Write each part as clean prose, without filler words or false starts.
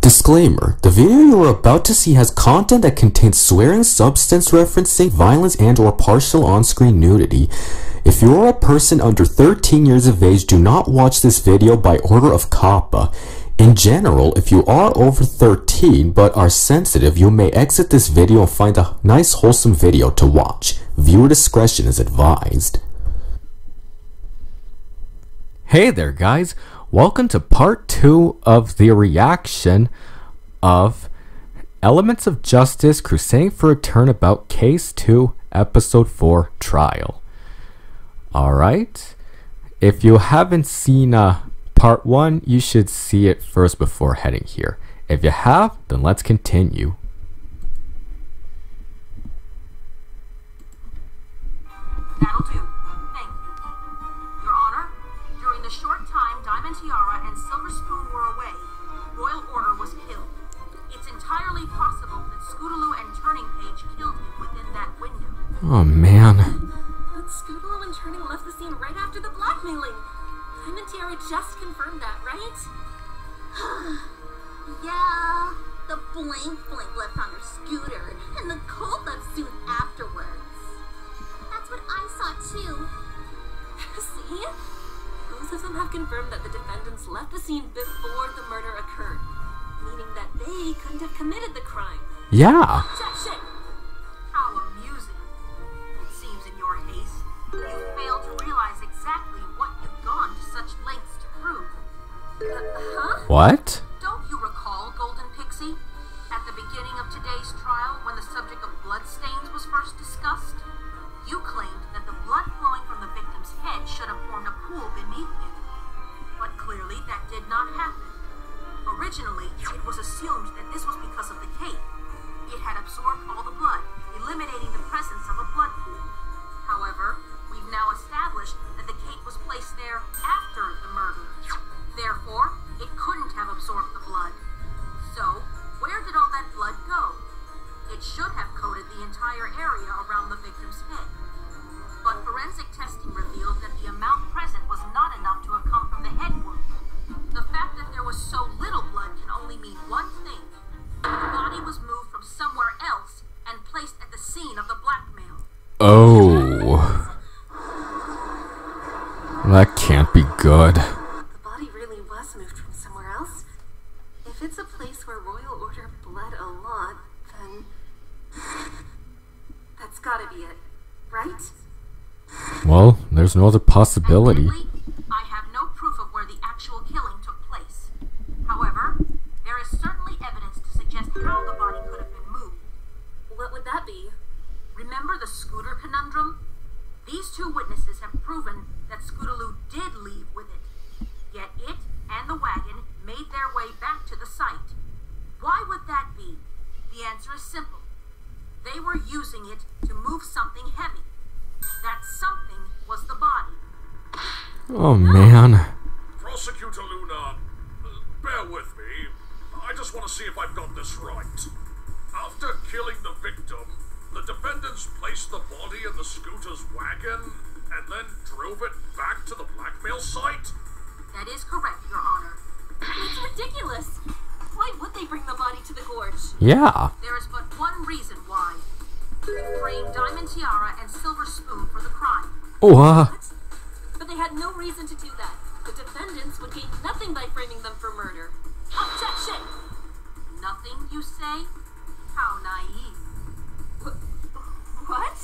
Disclaimer: the video you are about to see has content that contains swearing, substance referencing, violence, and or partial on-screen nudity. If you are a person under 13 years of age, do not watch this video by order of COPPA. In general, if you are over 13 but are sensitive, you may exit this video and find a nice wholesome video to watch. Viewer discretion is advised. Hey there guys, welcome to part 2 of the reaction of Elements of Justice Crusading for a Turnabout Case 2 Episode 4 Trial. Alright, if you haven't seen part 1, you should see it first before heading here. If you have, then let's continue. That'll do. Thank you. Your Honor, during the short time Diamond Tiara and Silver Spoon were away, Royal Order was killed. It's entirely possible that Scootaloo and Turning Page killed him within that window. Oh man. But Scootaloo and Turning left the scene right after the blackmailing. Diamond Tiara just confirmed that, right? Yeah, the blank left on her scooter, and the cold left soon afterwards. That's what I saw too. See? Both of them have confirmed that the defendants left the scene before the murder occurred, meaning that they couldn't have committed the crime. Yeah. Objection! How amusing. It seems in your haste, you failed to realize exactly what you've gone to such lengths to prove. What? Don't you recall, Golden Pixie? At the beginning of today's trial, when the subject of bloodstains was first discussed, you claimed that the blood flowing from the victim's head should have formed a pool beneath it. But clearly that did not happen. Originally, it was assumed that this was because of the cape. It had absorbed all the blood, eliminating the presence of a blood pool. However, we've now established that the cape was placed there after the murder. Therefore, it couldn't have absorbed the blood. So, where did all that blood go? It should have coated the entire area around the victim's head. But forensic testing revealed that the amount present was not enough to have come from the head wound. The fact that there was so little blood can only mean one thing. The body was moved from somewhere else and placed at the scene of the blackmail. Oh. That can't be good. The body really was moved from somewhere else. If it's a place where Royal Order bled a lot, then that's gotta be it, right? Well, there's no other possibility. Admittedly, I have no proof of where the actual killing took place. However, there is certainly evidence to suggest how the body could have been moved. What would that be? Remember the scooter conundrum? These two witnesses have proven that Scootaloo did leave with it. Yet it and the wagon made their way back to the site. Why would that be? The answer is simple. They were using it to move something heavy. That something was the body. Oh man. Prosecutor Luna, bear with me. I just want to see if I've got this right. After killing the victim, the defendants placed the body in the scooter's wagon and then drove it back to the blackmail site? That is correct, Your Honor. That's ridiculous! Why would they bring the body to the gorge? Yeah. There is but one reason why. To frame Diamond Tiara and Silver Spoon for the crime. What? But they had no reason to do that. The defendants would gain nothing by framing them for murder. Objection! Nothing, you say? How naive. What?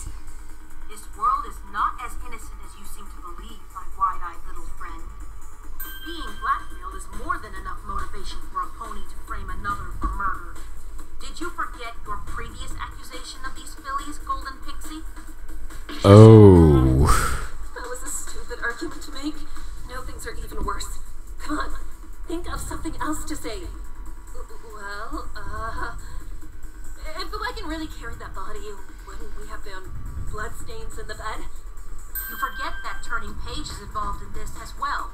This world is not as innocent as you seem to believe, my wide-eyed little friend. Being blackmailed is more than enough motivation for a pony to frame another for murder. Did you forget your previous accusation of these fillies, Golden Pixie? Oh. That was a stupid argument to make. Now things are even worse. Come on, think of something else to say. Well, if the wagon really carried that body, wouldn't we have found bloodstains in the bed? You forget that Turning Page is involved in this as well.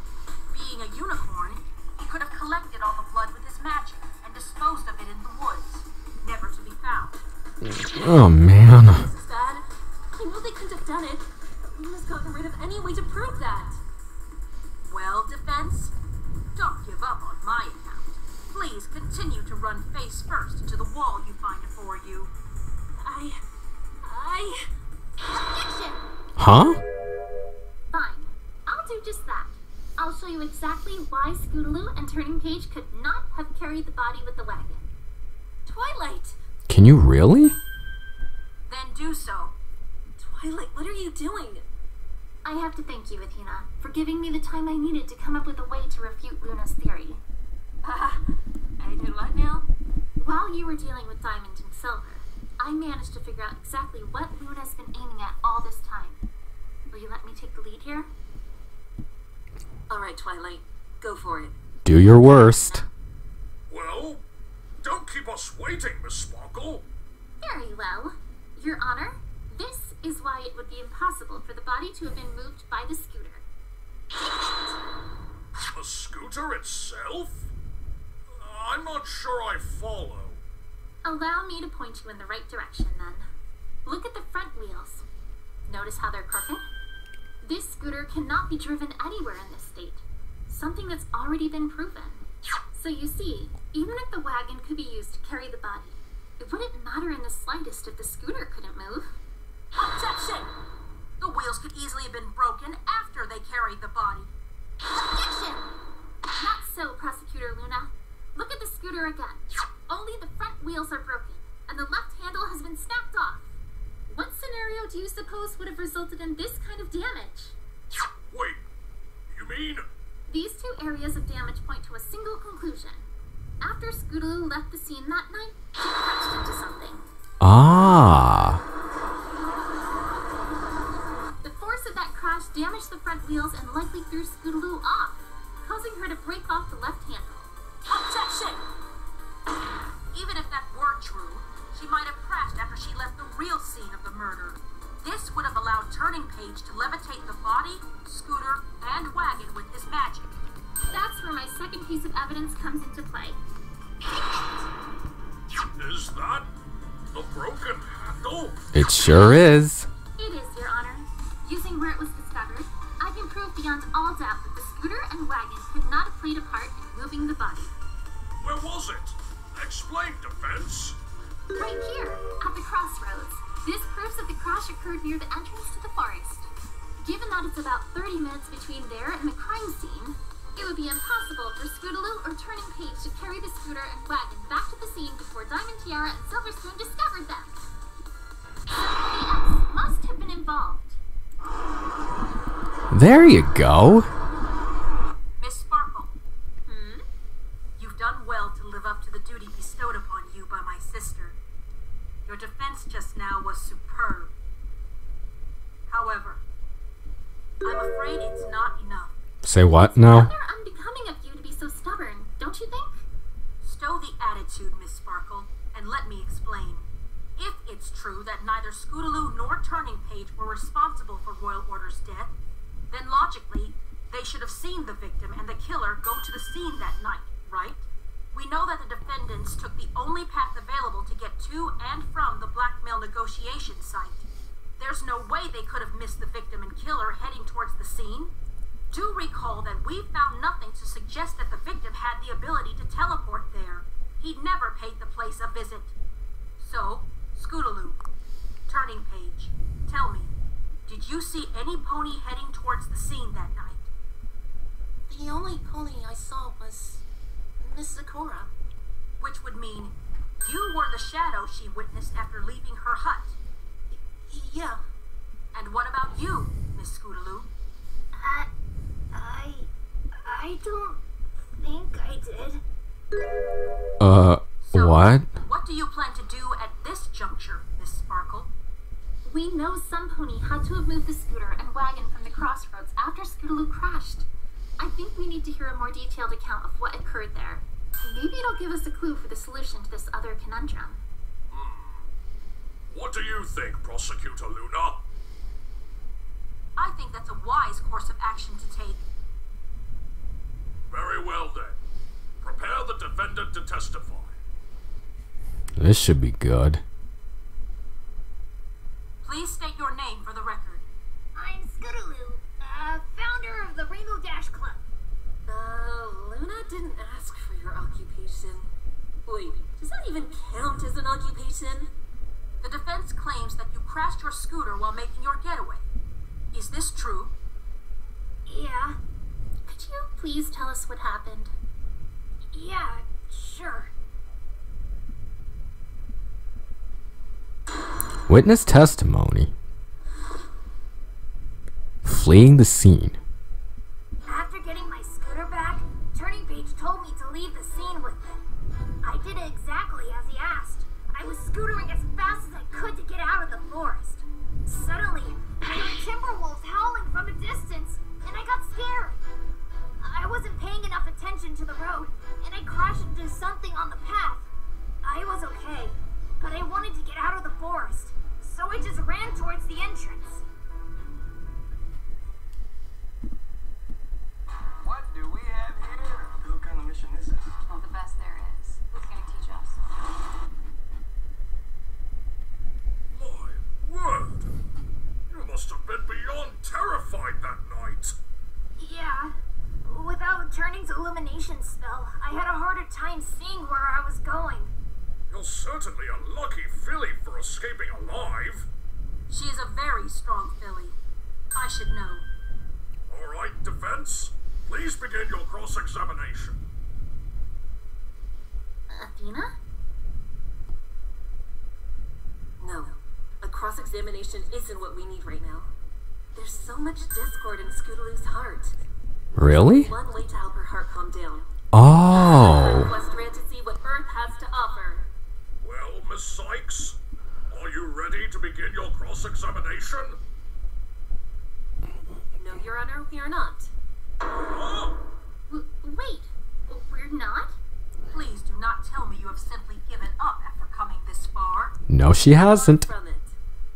Being a unicorn, he could have collected all the blood with his magic and disposed of it in the woods, never to be found. Oh man. This is bad. I know they couldn't have done it, but Luna's gotten rid of any way to prove that. Well, defense, don't give up on my account. Please continue to run face first into the wall you find before you. Objection! Huh? Fine. I'll do just that. I'll show you exactly why Scootaloo and Turning Page could not have carried the body with the wagon. Twilight! Can you really? Then do so. Twilight, what are you doing? I have to thank you, Athena, for giving me the time I needed to come up with a way to refute Luna's theory. I did what now? While you were dealing with Diamond and Silver, I managed to figure out exactly what Luna's been aiming at all this time. Will you let me take the lead here? Alright, Twilight. Go for it. Do your worst. Well, don't keep us waiting, Miss Sparkle. Very well. Your Honor, this is why it would be impossible for the body to have been moved by the scooter. The scooter itself? I'm not sure I follow. Allow me to point you in the right direction, then. Look at the front wheels. Notice how they're crooked? This scooter cannot be driven anywhere in this state. Something that's already been proven. So you see, even if the wagon could be used to carry the body, it wouldn't matter in the slightest if the scooter couldn't move. Objection! The wheels could easily have been broken after they carried the body. Objection! Not so, Prosecutor Luna. Look at the scooter again. Only the front wheels are broken, and the left handle has been snapped off. What scenario do you suppose would have resulted in this kind of damage? Wait, you mean... These two areas of damage point to a single conclusion. After Scootaloo left the scene that night, she crashed into something. Ah. The force of that crash damaged the front wheels and likely threw Scootaloo off, causing her to break off the left handle. Objection! Even if that were true, she might have crashed after she left the real scene of the murder. This would have allowed Turning Page to levitate the body, scooter, and wagon with his magic. That's where my second piece of evidence comes into play. Is that the broken handle? It sure is. It is, Your Honor. Using where it was discovered, I can prove beyond all doubt that the scooter and wagon could not have played a part in moving the body. Where was it? Explain, Defense. Right here, at the crossroads. This proves that the crash occurred near the entrance to the forest. Given that it's about 30 minutes between there and the crime scene, it would be impossible for Scootaloo or Turning Page to carry the scooter and wagon back to the scene before Diamond Tiara and Silver Spoon discovered them. Somebody else must have been involved. There you go. Miss Sparkle. You've done well to live up to the duty bestowed upon you by my sister. Your defense just now was superb. However, I'm afraid it's not enough. Say what now? Rather unbecoming of you to be so stubborn, don't you think? Stow the attitude, Miss Sparkle, and let me explain. If it's true that neither Scootaloo nor Turning Page were responsible for Royal Order's death, then logically, they should have seen the victim and the killer go to the scene that night, right? We know that the defendants took the only path available to get to and from the blackmail negotiation site. There's no way they could have missed the victim and killer heading towards the scene. Do recall that we found nothing to suggest that the victim had the ability to teleport there. He'd never paid the place a visit. So, Scootaloo, Turning Page, tell me, did you see any pony heading towards the scene that night? The only pony I saw was Miss Sakura. Which would mean you were the shadow she witnessed after leaving her hut. Yeah. And what about you, Miss Scootaloo? I don't think I did. So, what? What do you plan to do at this juncture, Miss Sparkle? We know some pony had to have moved the scooter and wagon from the crossroads after Scootaloo crashed. I think we need to hear a more detailed account of what occurred there. Maybe it'll give us a clue for the solution to this other conundrum. What do you think, Prosecutor Luna? I think that's a wise course of action to take. Very well then. Prepare the defendant to testify. This should be good. Please state your name for the record. I'm Scootaloo, founder of the Rainbow Dash Club. Luna didn't ask for your occupation. even count as an occupation? The defense claims that you crashed your scooter while making your getaway. Is this true? Yeah. Could you please tell us what happened? Yeah, sure. Witness testimony. Fleeing the scene. After getting my scooter back, Turning Page told me to leave the scene with it. I did it exactly as he asked. I was scootering as fast as I could to get out of the forest. Suddenly, I heard timber wolves howling from a distance, and I got scared. I wasn't paying enough attention to the road, and I crashed into something on the path. I was okay, but I wanted to get out of the forest, so I just ran towards the entrance. What do we have here? What kind of mission is this? Well, the best there is. Who's going to teach us? My word! You must have been beyond terrified that night. Yeah. Without Turning's illumination spell, I had a harder time seeing where I was going. You're certainly a lucky filly for escaping alive. She is a very strong filly. I should know. All right, defense. Please begin your cross-examination. Athena? No. A cross-examination isn't what we need right now. There's so much discord in Scootaloo's heart. Really? One way to help her heart calm down. Oh. Quest ran to see what Earth has to offer. Well, Miss Sykes, are you ready to begin your cross-examination? No, Your Honor, we are not. Huh? Wait, we're not? Please do not tell me you have simply given up after coming this far. No, she hasn't. Far from it.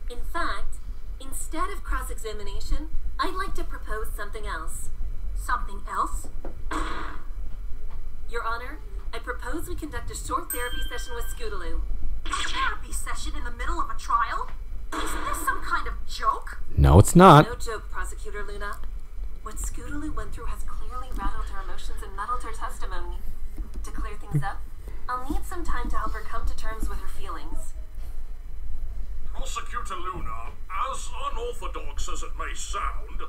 In fact, instead of cross-examination, I'd like to propose something else. Something else? Your Honor, I propose we conduct a short therapy session with Scootaloo. A therapy session in the middle of a trial? Isn't this some kind of joke? No, it's not. No joke, Prosecutor Luna. What Scootaloo went through has clearly rattled her emotions and muddled her testimony. To clear things up, I'll need some time to help her come to terms with her feelings. Prosecutor Luna, as unorthodox as it may sound,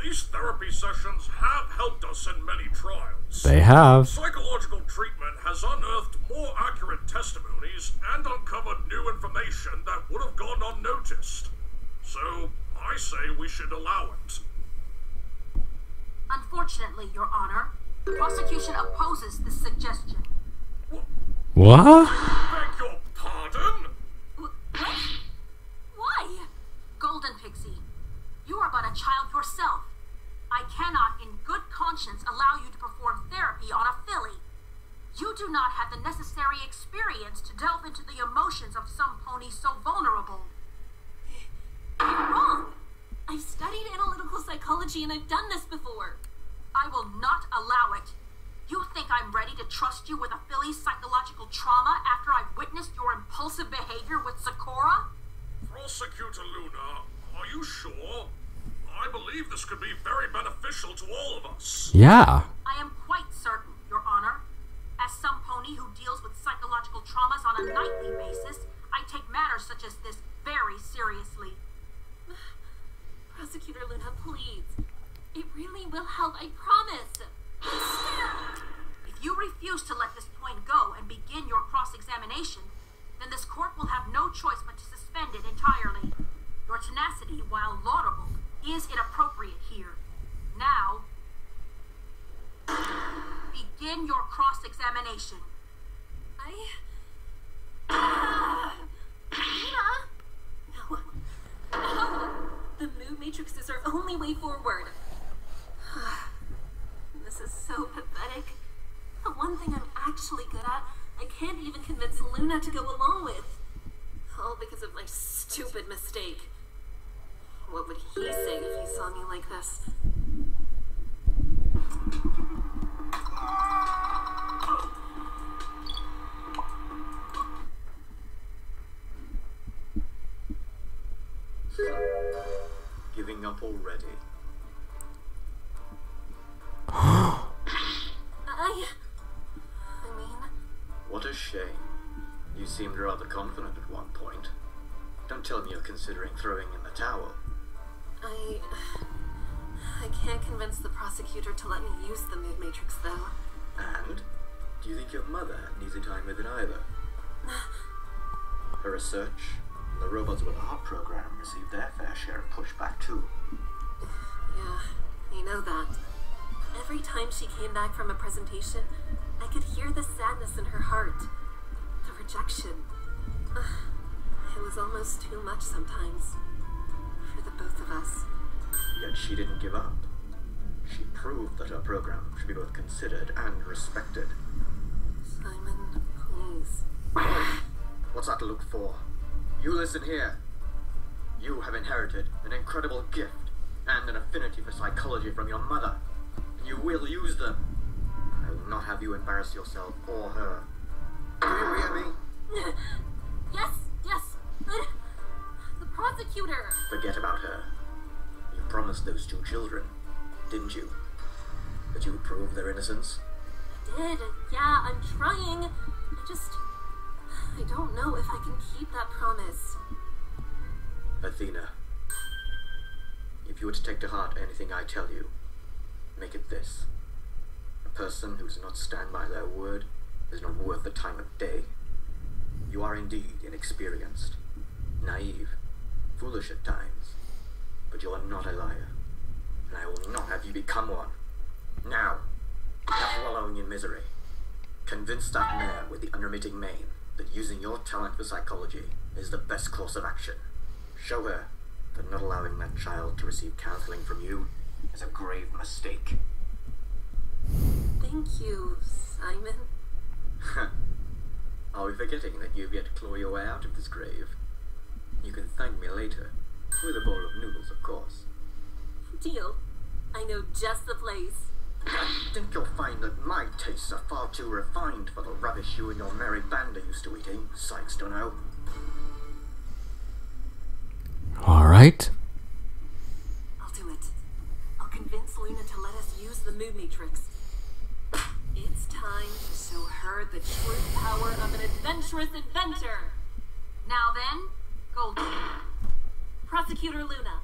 these therapy sessions have helped us in many trials. They have. Psychological treatment has unearthed more accurate testimonies and uncovered new information that would have gone unnoticed. So, I say we should allow it. Unfortunately, Your Honor, the prosecution opposes this suggestion. What? Beg your pardon? What? Why? Golden Pixie, you are but a child yourself. I cannot, in good conscience, allow you to perform therapy on a filly. You do not have the necessary experience to delve into the emotions of some ponies so vulnerable. You're wrong. I've studied analytical psychology and I've done this before. I will not allow it. You think I'm ready to trust you with a filly's psychological trauma after I've witnessed your impulsive behavior with Sakura? Prosecutor Luna, are you sure? I believe this could be very beneficial to all of us. Yeah. I am quite certain, Your Honor. As some pony who deals with psychological traumas on a nightly basis, I take matters such as this very seriously. Prosecutor Luna, please. It really will help, I promise. If you refuse to let this point go and begin your cross-examination, then this court will have no choice but to suspend it entirely. Your tenacity, while laudable, is inappropriate here. Now, begin your cross-examination. No. No. The mood matrix is our only way forward. This is so pathetic. The one thing I'm actually good at, I can't even convince Luna to go along with. All because of my stupid mistake. What would he say if he saw me like this? Giving up already. I mean... What a shame. You seemed rather confident at one point. Don't tell me you're considering throwing in the towel. I can't convince the prosecutor to let me use the mood matrix, though. And? Do you think your mother had an easy time with it either? Her research and the Robots with a Heart program received their fair share of pushback too. Yeah, I know that. Every time she came back from a presentation, I could hear the sadness in her heart. The rejection. It was almost too much sometimes. For the both of us. Yet she didn't give up. She proved that her program should be both considered and respected. Simon, please. What's that look for? You listen here. You have inherited an incredible gift and an affinity for psychology from your mother. And you will use them. I will not have you embarrass yourself or her. Do you hear me? Yes. The prosecutor. Forget about her. You promised those two children, didn't you? That you would prove their innocence? I did. Yeah, I'm trying. I don't know if I can keep that promise. Athena, if you were to take to heart anything I tell you, make it this. A person who does not stand by their word is not worth the time of day. You are indeed inexperienced, naive, foolish at times, but you are not a liar, and I will not have you become one. Now, enough wallowing in misery. Convince that mare with the unremitting mane that using your talent for psychology is the best course of action. Show her that not allowing that child to receive counseling from you is a grave mistake. Thank you, Simon. Are we forgetting that you've yet to claw your way out of this grave? You can thank me later, with a bowl of noodles, of course. Deal. I know just the place. I think you'll find that my tastes are far too refined for the rubbish you and your merry band are used to eating, Sykes don't know. Alright. I'll do it. I'll convince Luna to let us use the mood matrix. It's time to show her the true power of an adventurous inventor. Now then, Golden. Prosecutor Luna,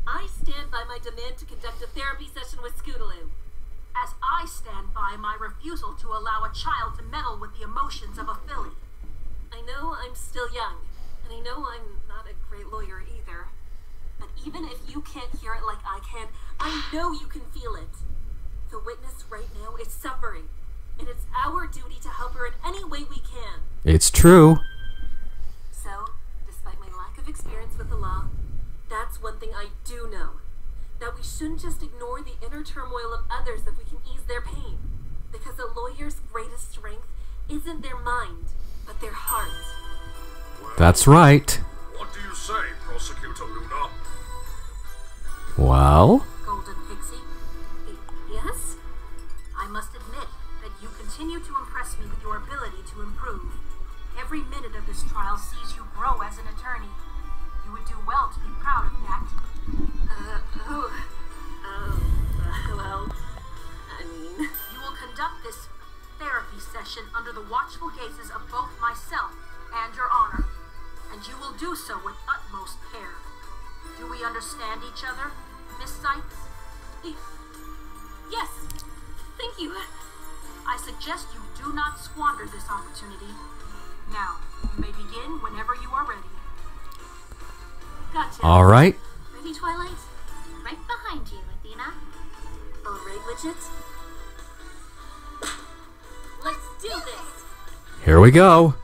I stand by my demand to conduct a therapy session with Scootaloo. As I stand by my refusal to allow a child to meddle with the emotions of a filly. I know I'm still young, and I know I'm not a great lawyer either. But even if you can't hear it like I can, I know you can feel it. The witness right now is suffering, and it's our duty to help her in any way we can. It's true. So, despite my lack of experience with the law, that's one thing I do know. That we shouldn't just ignore the inner turmoil of others if we can ease their pain. Because a lawyer's greatest strength isn't their mind, but their heart. Well, That's right. what do you say, Prosecutor Luna? Well? Golden Pixie, Yes? I must admit that you continue to impress me with your ability to improve. Every minute of this trial sees you grow as an attorney. You would do well to be proud of that. Well, I mean... You will conduct this therapy session under the watchful gazes of both myself and your honor, and you will do so with utmost care. Do we understand each other, Miss Sykes? Yes! Thank you! I suggest you do not squander this opportunity. Now, you may begin whenever you are ready. Gotcha. Alright. Ready, Twilight? Right behind you, Athena. Alright, Widget. Let's do this! Here we go.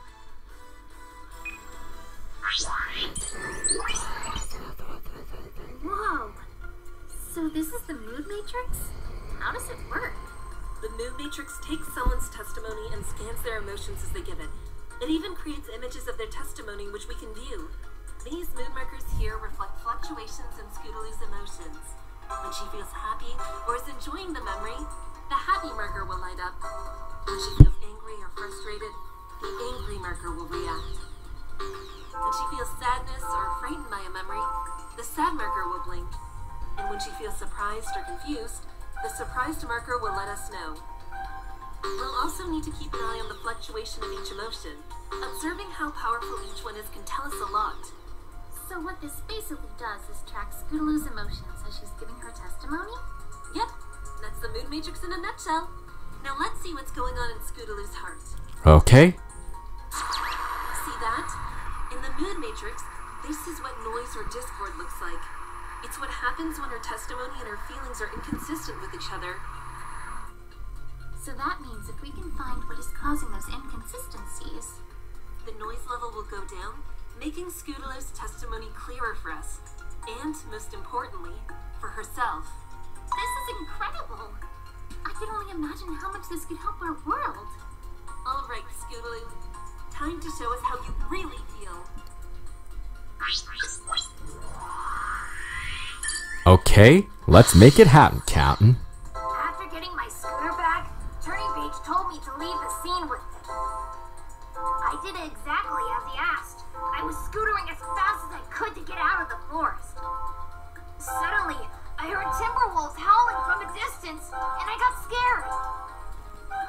Whoa. So this is the mood matrix? How does it work? The mood matrix takes someone's testimony and scans their emotions as they give it. It even creates images of their testimony which we can view. These mood markers here reflect fluctuations in Scootaloo's emotions. When she feels happy or is enjoying the memory, the happy marker will light up. When she feels angry or frustrated, the angry marker will react. When she feels sadness or frightened by a memory, the sad marker will blink. And when she feels surprised or confused, the surprised marker will let us know. We'll also need to keep an eye on the fluctuation of each emotion. Observing how powerful each one is can tell us a lot. So what this basically does is track Scootaloo's emotions as she's giving her testimony? Yep, that's the Moon Matrix in a nutshell. Now let's see what's going on in Scootaloo's heart. Okay. See that? In the Moon Matrix, this is what noise or discord looks like. It's what happens when her testimony and her feelings are inconsistent with each other. So that means if we can find what is causing those inconsistencies, the noise level will go down, making Scootaloo's testimony clearer for us. And, most importantly, for herself. this is incredible. I can only imagine how much this could help our world. Alright, Scootaloo. Time to show us how you really feel. Okay, let's make it happen, Captain. After getting my scooter back, Turning Page told me to leave the scene with it. I did it exactly as he asked. I was scootering as fast as I could to get out of the forest. Suddenly, I heard timber wolves howling from a distance, and I got scared.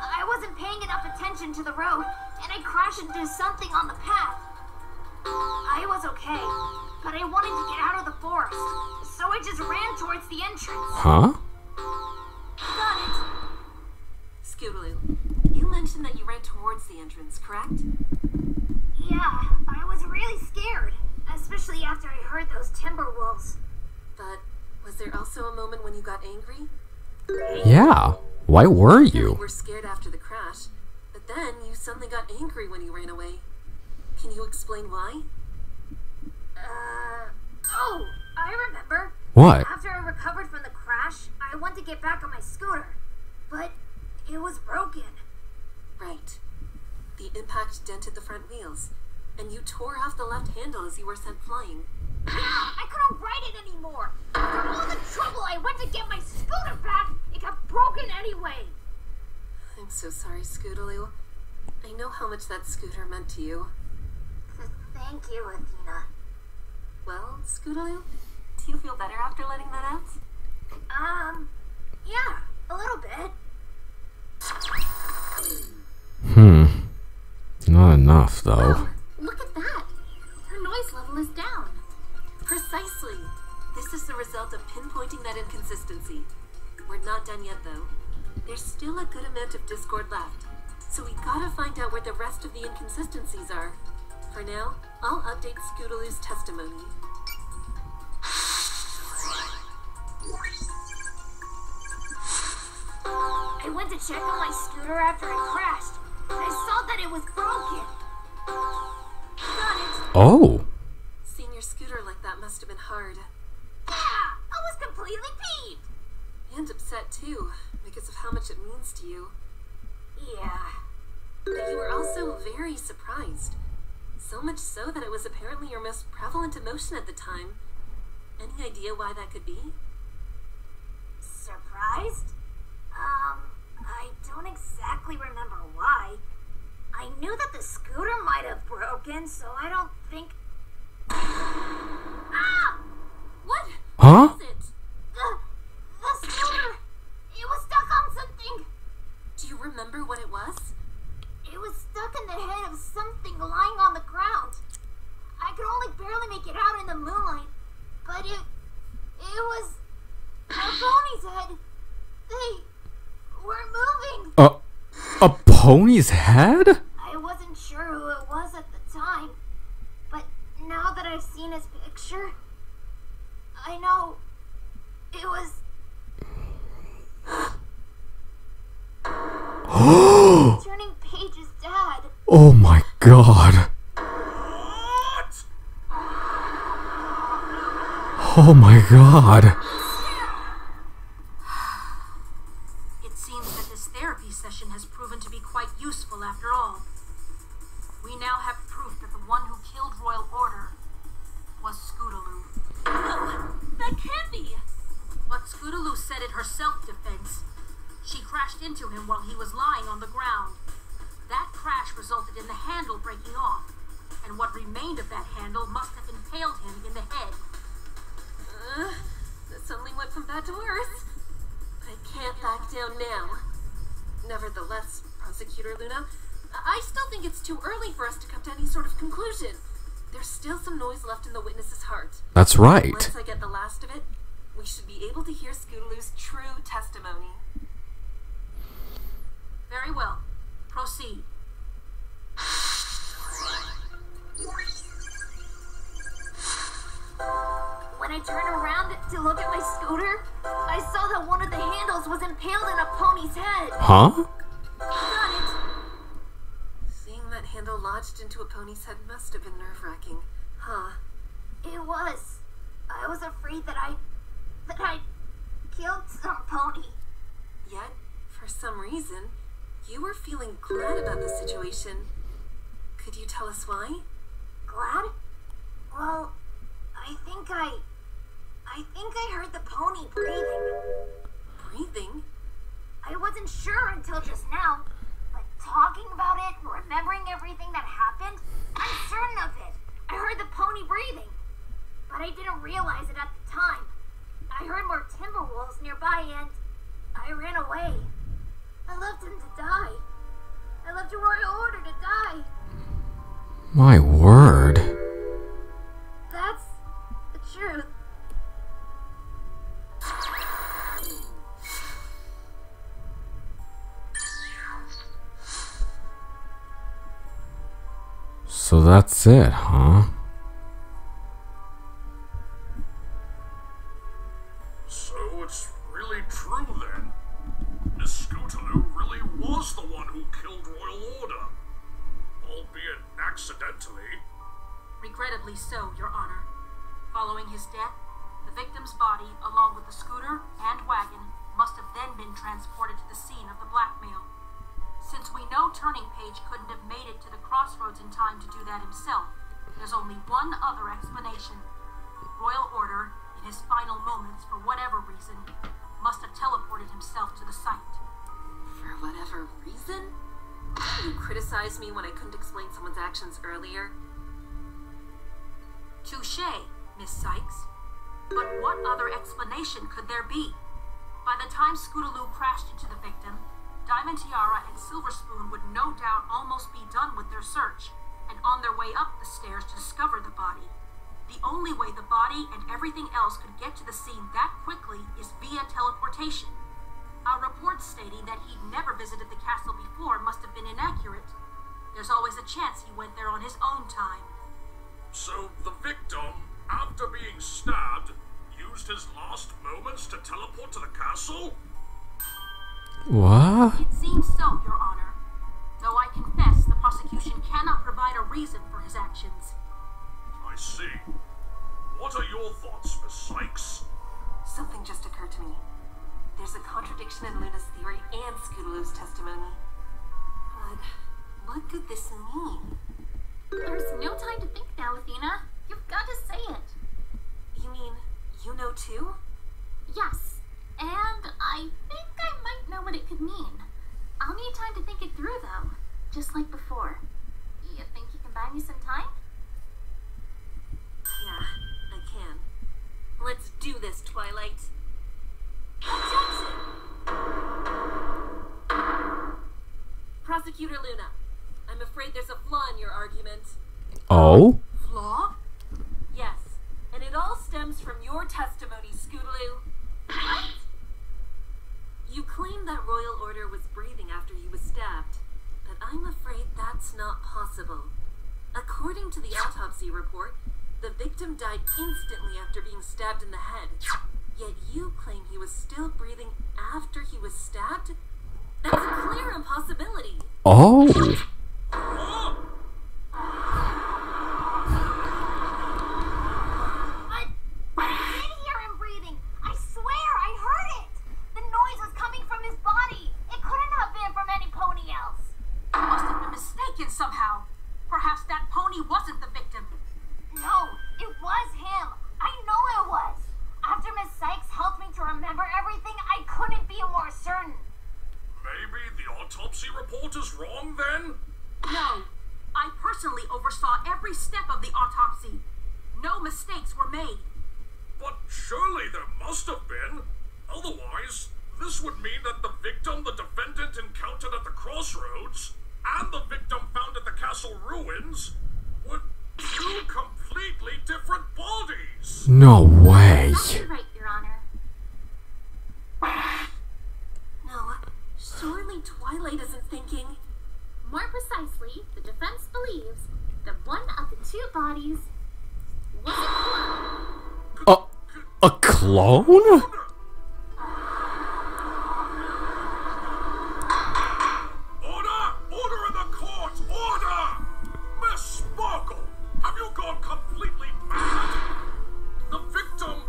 I wasn't paying enough attention to the road, and I crashed into something on the path. I was okay, but I wanted to get out of the forest, so I just ran towards the entrance. Huh? Got it! Scootaloo, you mentioned that you ran towards the entrance, correct? Yeah, I was really scared, especially after I heard those timber wolves. But was there also a moment when you got angry? Yeah. Why were You you? were scared after the crash, but then you suddenly got angry when you ran away. Can you explain why? Oh, I remember. What? After I recovered from the crash, I went to get back on my scooter, but it was broken. Right. The impact dented the front wheels, and you tore off the left handle as you were sent flying. Yeah, I couldn't ride it anymore. After all the trouble I went to get my scooter back, it got broken anyway. I'm so sorry, Scootaloo. I know how much that scooter meant to you. Thank you, Athena. Well, Scootaloo, do you feel better after letting that out? Yeah, a little bit. Not enough, though. Oh, look at that. Her noise level is down. Precisely. This is the result of pinpointing that inconsistency. We're not done yet, though. There's still a good amount of discord left, so we gotta find out where the rest of the inconsistencies are. For now, I'll update Scootaloo's testimony. I went to check on my scooter after I crashed, and I saw that it was broken. Got it! Oh. Seeing your scooter like that must have been hard. Yeah, I was completely peeved. And upset, too, because of how much it means to you. Yeah. But you were also very surprised. So much so that it was apparently your most prevalent emotion at the time. Any idea why that could be? Surprised? I don't exactly remember why. I knew that the scooter might have broken, so I don't think... Ah! What? Huh? What is it? The scooter! It was stuck on something! Do you remember what it was? It was stuck in the head of something lying on the ground. I could only barely make it out in the moonlight, but it was a pony's head. They were moving. A pony's head? I wasn't sure who it was at the time, but now that I've seen his picture, I know it was... Turning Page's dad. Oh my god. What? Oh my god. It seems that this therapy session has proven to be quite useful after all. We now have proof that the one who killed Royal Order was Scootaloo. No, that can't be. But Scootaloo said in her self-defense. She crashed into him while he was lying on the ground. That crash resulted in the handle breaking off, and what remained of that handle must have impaled him in the head. That suddenly went from bad to worse. But I can't back down now. Nevertheless, Prosecutor Luna, I still think it's too early for us to come to any sort of conclusion. There's still some noise left in the witness's heart. That's right. Once I get the last of it, we should be able to hear Scootaloo's true testimony. Very well. Proceed. When I turned around to look at my scooter, I saw that one of the handles was impaled in a pony's head. Huh? Got it. Seeing that handle lodged into a pony's head must have been nerve-wracking. Huh. It was. I was afraid that I killed some pony. Yet, for some reason, you were feeling glad about the situation. Could you tell us why? Glad? Well, I think I heard the pony breathing. Breathing? I wasn't sure until just now, but talking about it, remembering everything that happened, I'm certain of it. I heard the pony breathing, but I didn't realize it at the time. I heard more timber wolves nearby and I ran away. I left him to die. I left a royal order to die. My word. That's the truth. So that's it, huh? So it's really true then. Miss Scootaloo really was the one who killed Royal Order. Albeit accidentally. Regrettably so, Your Honor. Following his death, the victim's body, along with the scooter and wagon, must have then been transported to the scene of the blackmail. Since we know Turning Page couldn't have made it to the crossroads in time to do that himself, there's only one other explanation. Royal Order, in his final moments for whatever reason, must have teleported himself to the site. For whatever reason? You criticized me when I couldn't explain someone's actions earlier. Touché, Miss Sykes. But what other explanation could there be? By the time Scootaloo crashed into the victim, Diamond Tiara and Silver Spoon would no doubt almost be done with their search, and on their way up the stairs to discover the body. The only way the body and everything else could get to the scene that quickly is via teleportation. Our reports stating that he'd never visited the castle before must have been inaccurate. There's always a chance he went there on his own time. So the victim, after being stabbed, used his last moments to teleport to the castle? What? It seems so, Your Honor. Though I confess the prosecution cannot provide a reason for his actions. I see. What are your thoughts, Miss Sykes? Something just occurred to me. There's a contradiction in Luna's theory and Scootaloo's testimony. But what could this mean? There's no time to think now, Athena. You've got to say it. You mean, you know too? Yes. And I think I might know what it could mean. I'll need time to think it through, though. Just like before. You think you can buy me some time? Yeah, I can. Let's do this, Twilight. Prosecutor Luna, I'm afraid there's a flaw in your argument. Oh? Flaw? Yes, and it all stems from your testimony, Scootaloo. What? You claim that Royal Order was breathing after he was stabbed, but I'm afraid that's not possible. According to the autopsy report, the victim died instantly after being stabbed in the head. Yet you claim he was still breathing after he was stabbed? That's a clear impossibility. Oh? I did hear him breathing. I swear, I heard it. The noise was coming from his body. It couldn't have been from any pony else. You must have been mistaken somehow. Perhaps that pony wasn't the victim. No, it was him. I know it was. After Miss Sykes helped me to remember everything, I couldn't be more certain. Maybe the autopsy report is wrong then? No. I personally oversaw every step of the autopsy. No mistakes were made. But surely there must have been. Otherwise, this would mean that the victim the defendant encountered at the crossroads and the victim found at the castle ruins were two completely different bodies. No way. Exactly right, Your Honor. No, surely Twilight isn't thinking. More precisely, the defense believes that one of the two bodies was a clone. A clone? Order in the court! Order! Miss Sparkle, have you gone completely mad? The victim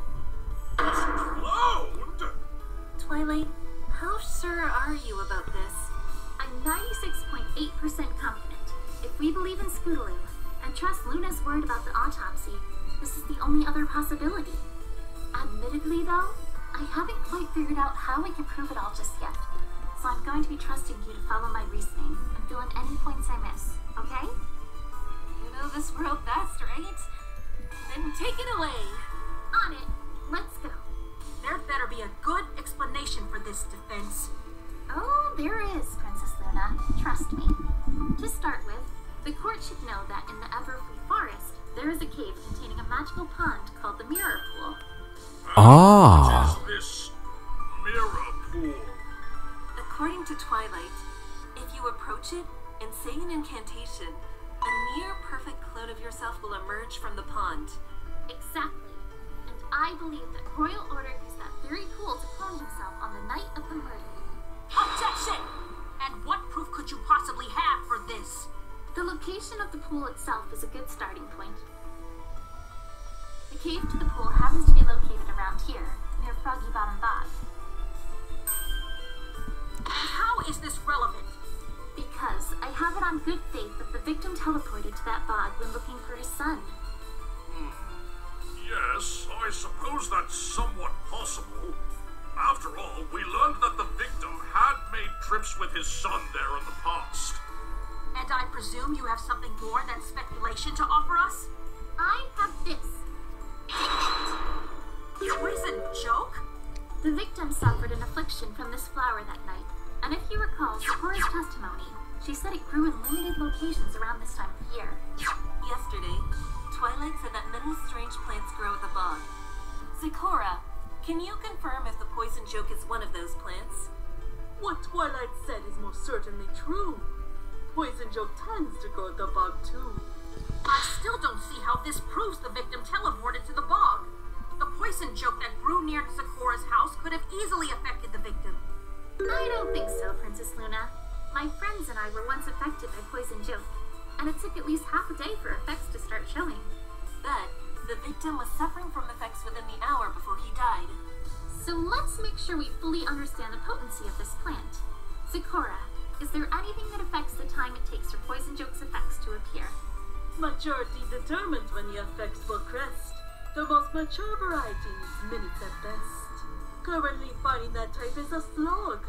was cloned? Twilight, how sure are you about this? I'm 96.8% confident. If we believe in Scootaloo and trust Luna's word about the autopsy, this is the only other possibility. Admittedly, though, I haven't quite figured out how we can prove it all just yet. So I'm going to be trusting you to follow my reasoning and fill in any points I miss, okay? You know this world best, right? Then take it away. On it. Let's go. There'd better be a good explanation for this defense. Oh, there is, Princess Luna. Trust me. To start with, the court should know that in the Everfree Forest, there is a cave containing a magical pond called the Mirror Pool. Ah. What is this mirror pool? According to Twilight, if you approach it and say an incantation, a near-perfect clone of yourself will emerge from the pond. Exactly. And I believe that Royal Order used that very pool to clone himself on the night of the murder. Objection! And what proof could you possibly have for this? The location of the pool itself is a good starting point. The cave to the pool happens to be located around here, near Froggy Bottom Bog. How is this relevant? Because I have it on good faith that the victim teleported to that bog when looking for his son. Yes, I suppose that's somewhat possible. After all, we learned that the victim had made trips with his son there in the past. And I presume you have something more than speculation to offer us? I have this. Poison joke? The victim suffered an affliction from this flower that night, and if you recall Sakura's testimony, she said it grew in limited locations around this time of year. Yesterday, Twilight said that many strange plants grow at the bog. Sakura, can you confirm if the poison joke is one of those plants? What Twilight said is most certainly true. Poison joke tends to grow at the bog too. I still don't see how this proves the victim teleported to the bog. The poison joke that grew near Sakura's house could have easily affected the victim. I don't think so, Princess Luna. My friends and I were once affected by poison joke, and it took at least half a day for effects to start showing. But the victim was suffering from effects within the hour before he died. So let's make sure we fully understand the potency of this plant. Sakura, is there anything that affects the time it takes for poison joke's effects to appear? Maturity determines when the effects will crest. The most mature variety needs minutes at best. Currently finding that type is a slog,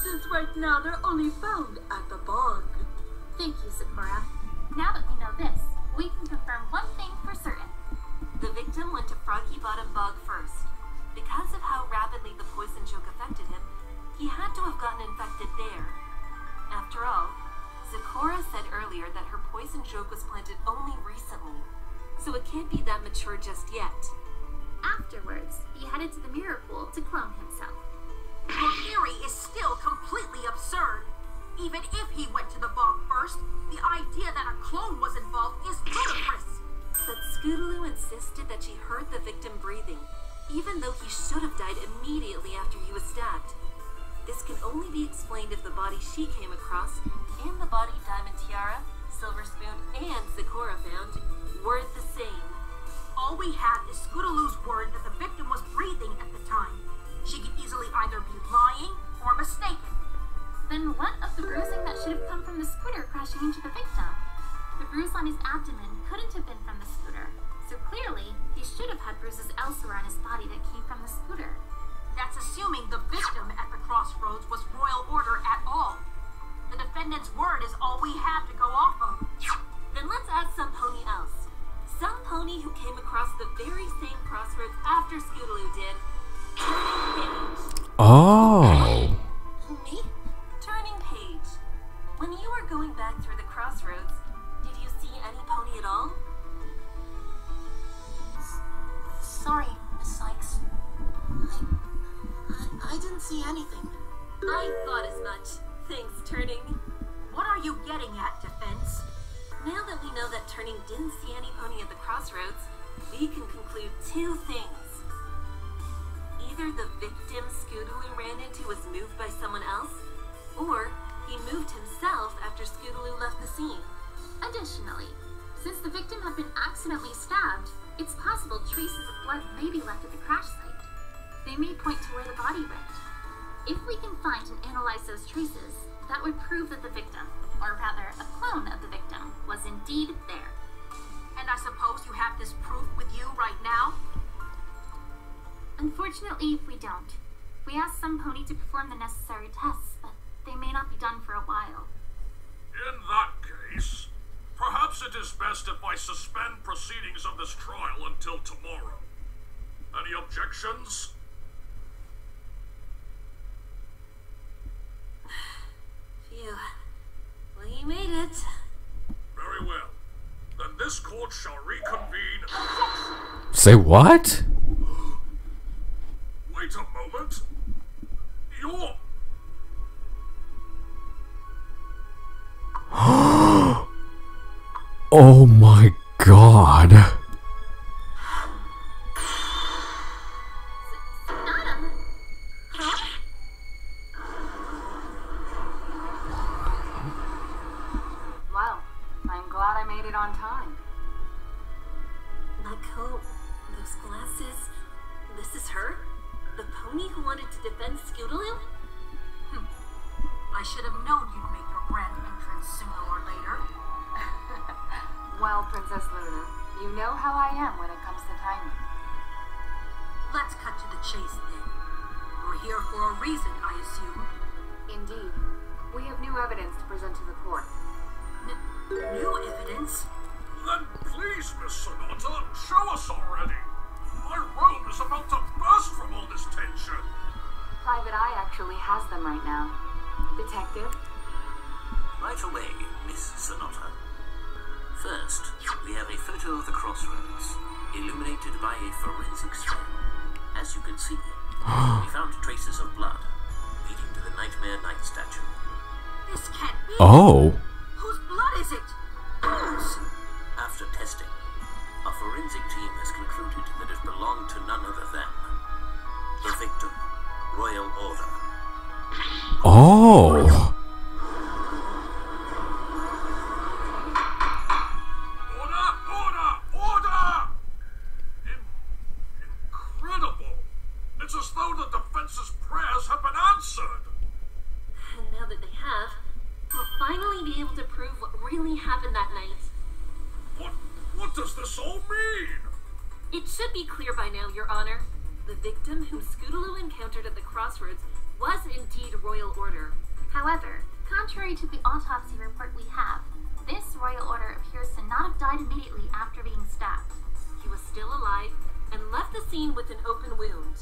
since right now they're only found at the bog. Thank you, Sakura. Now that we know this, we can confirm one thing for certain. The victim went to Froggy Bottom Bog first. Because of how rapidly the poison joke affected him, he had to have gotten infected there. After all, Sakura said earlier that her poison joke was planted only recently, so it can't be that mature just yet. Afterwards, he headed to the mirror pool to clone himself. Your theory is still completely absurd. Even if he went to the bog first, the idea that a clone was involved is ludicrous. But Scootaloo insisted that she heard the victim breathing, even though he should have died immediately after he was stabbed. This can only be explained if the body she came across and the body Diamond Tiara, Silver Spoon, and Sakura found were the same. All we have is Scootaloo's word that the victim was breathing at the time. She could easily either be lying or mistaken. Then what of the bruising that should have come from the scooter crashing into the victim? The bruise on his abdomen couldn't have been from the scooter, so clearly he should have had bruises elsewhere on his body that came from the scooter. That's assuming the victim at the crossroads was Royal Order at all. The defendant's word is all we have to go off of. Then let's add some pony else. Some pony who came across the very same crossroads after Scootaloo did. Turning Page. Oh. Me? Turning Page. When you were going back at all? Sorry, Miss Sykes. I didn't see anything. I thought as much. Thanks, Turning. What are you getting at, Defense? Now that we know that Turning didn't see any pony at the crossroads, we can conclude two things. Either the victim Scootaloo ran into was moved by someone else, or he moved himself after Scootaloo left the scene. Additionally, since the victim had been accidentally stabbed, it's possible traces of blood may be left at the crash site. They may point to where the body went. If we can find and analyze those traces, that would prove that the victim, or rather a clone of the victim, was indeed there. And I suppose you have this proof with you right now? Unfortunately, we don't. We asked some pony to perform the necessary tests, but they may not be done for a while. In that case, perhaps it is best if I suspend proceedings of this trial until tomorrow. Any objections? Phew. We made it. Very well. Then this court shall reconvene. Say what? Wait a moment. You're... Oh my god. Well, I'm glad I made it on time. That coat, those glasses, this is her? The pony who wanted to defend Scootaloo? I should have known you'd make your grand entrance sooner or later. Well, Princess Luna, you know how I am when it comes to timing. Let's cut to the chase then. You're here for a reason, I assume. Indeed. We have new evidence to present to the court. New evidence? Then please, Miss Sonata, show us already. My room is about to burst from all this tension. Private Eye actually has them right now. Detective? Right away, Miss Sonata. First, we have a photo of the crossroads, illuminated by a forensic scan. As you can see, we found traces of blood leading to the Nightmare Knight statue. This can't be. Oh. Whose blood is it? Whose? After testing, our forensic team has concluded that it belonged to none other than the victim, Royal Order. Oh. Order! Incredible! It's as though the defense's prayers have been answered! And now that they have, we'll finally be able to prove what really happened that night. What does this all mean? It should be clear by now, Your Honor. The victim whom Scootaloo encountered at the crossroads was indeed Royal Order. However, contrary to the autopsy report we have, this Royal Order appears to not have died immediately after being stabbed. He was still alive and left the scene with an open wound.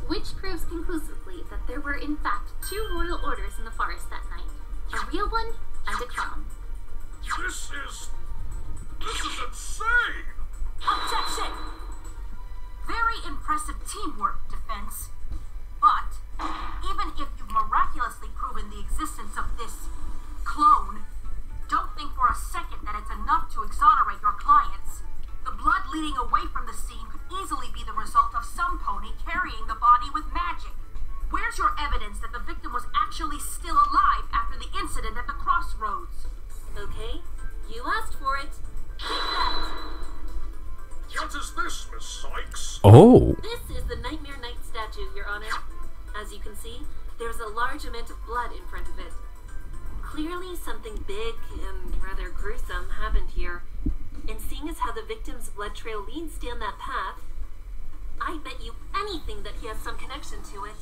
Which proves conclusively that there were in fact two Royal Orders in the forest that night. A real one and a clone. This is insane! Objection! Very impressive teamwork, Defense. But, even if you've miraculously proven the existence of this clone, don't think for a second that it's enough to exonerate your clients. The blood leading away from the scene could easily be the result of some pony carrying the body with magic. Where's your evidence that the victim was actually still alive after the incident at the crossroads? Okay, you asked for it. Take that. What is this, Miss Sykes? Oh. This is the Nightmare Knight statue, Your Honor. As you can see, there's a large amount of blood in front of it. Clearly something big and rather gruesome happened here. And seeing as how the victim's blood trail leads down that path, I bet you anything that he has some connection to it.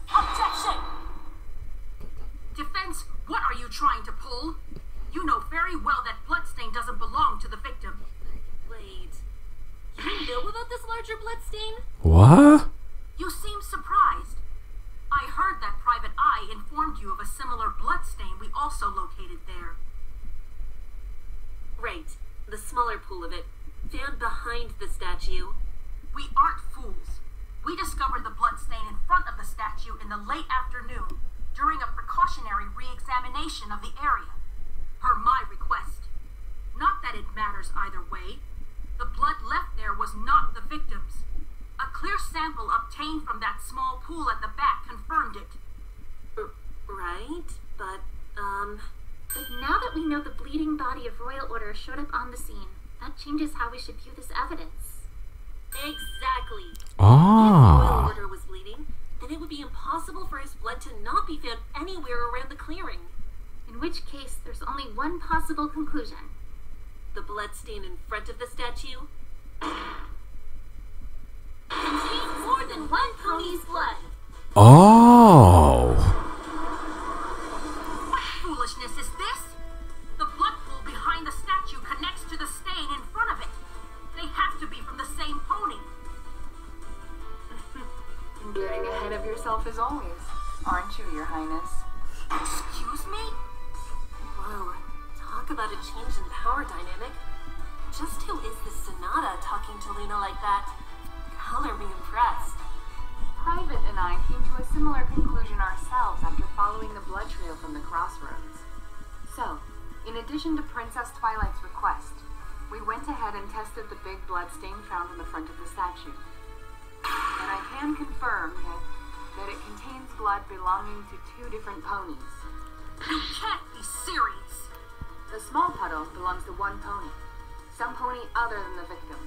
Objection! Defense, what are you trying to pull? You know very well that bloodstain doesn't belong to the victim. Wait, you know about this larger bloodstain? What? You seem surprised. I heard that Private Eye informed you of a similar bloodstain we also located there. Right, the smaller pool of it, found behind the statue. We aren't fools. We discovered the bloodstain in front of the statue in the late afternoon during a precautionary re-examination of the area. Per my request. Not that it matters either way. The blood left there was not the victim's. A clear sample obtained from that small pool at the back confirmed it. Right, but now that we know the bleeding body of Royal Order showed up on the scene, that changes how we should view this evidence. Exactly. Ah. If Royal Order was bleeding, then it would be impossible for his blood to not be found anywhere around the clearing. In which case, there's only one possible conclusion. The blood stain in front of the statue contains more than one pony's blood. Oh. What foolishness is this? The blood pool behind the statue connects to the stain in front of it. They have to be from the same pony. Getting ahead of yourself as always, aren't you, Your Highness? Excuse me? Whoa, talk about a change in power dynamic. Just who is this Sonata talking to Luna like that? Color me impressed. Private and I came to a similar conclusion ourselves after following the blood trail from the crossroads. So, in addition to Princess Twilight's request, we went ahead and tested the big blood stain found on the front of the statue. And I can confirm that it contains blood belonging to two different ponies. You can't be serious. The small puddle belongs to one pony, some pony other than the victim.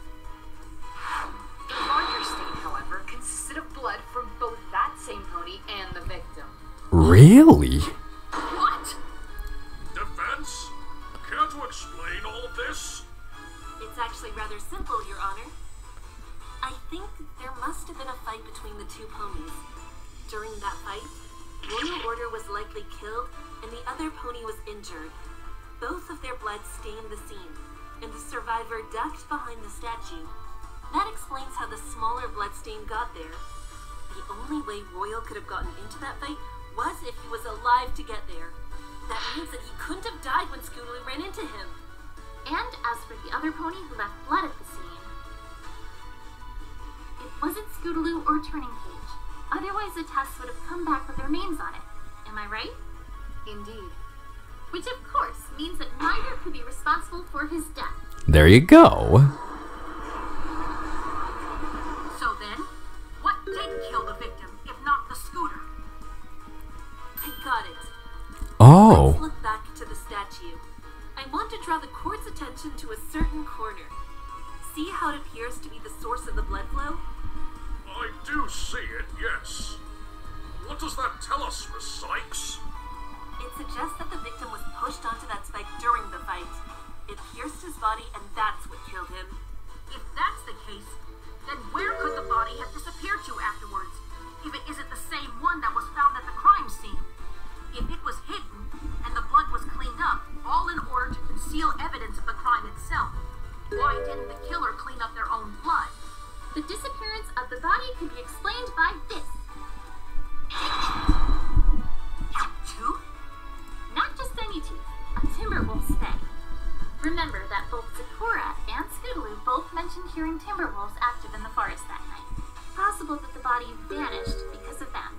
The larger stain, however, consisted of blood from both that same pony and the victim. Really? What? Defense? Care to explain all this? It's actually rather simple, Your Honor. I think there must have been a fight between the two ponies. During that fight, Royal Order was likely killed and the other pony was injured. Both of their blood stained the scene, and the survivor ducked behind the statue. That explains how the smaller blood stain got there. The only way Royal could have gotten into that fight was if he was alive to get there. That means that he couldn't have died when Scootaloo ran into him. And as for the other pony who left blood at the scene, it wasn't Scootaloo or Turning Page. Otherwise the tests would have come back with their names on it. Am I right? Indeed. Which of course means that neither could be responsible for his death. There you go. So then, what did kill the victim, if not the scooter? I got it. Oh. Let's look back to the statue. I want to draw the court's attention to a certain corner. See how it appears to be the source of the blood flow? I do see it, yes. What does that tell us, Miss Sykes? It suggests that the victim was pushed onto that spike during the fight. It pierced his body, and that's what killed him. If that's the case, then where could the body have disappeared to afterwards, if it isn't the same one that was found at the crime scene? If it was hidden, and the blood was cleaned up, all in order to conceal evidence of the crime itself, why didn't the killer clean up their own blood? The disappearance of the body can be explained by this. Tooth? Not just any tooth, a Timberwolf's fang. Remember that both Zecora and Scootaloo both mentioned hearing Timberwolves active in the forest that night. Possible that the body vanished because of them.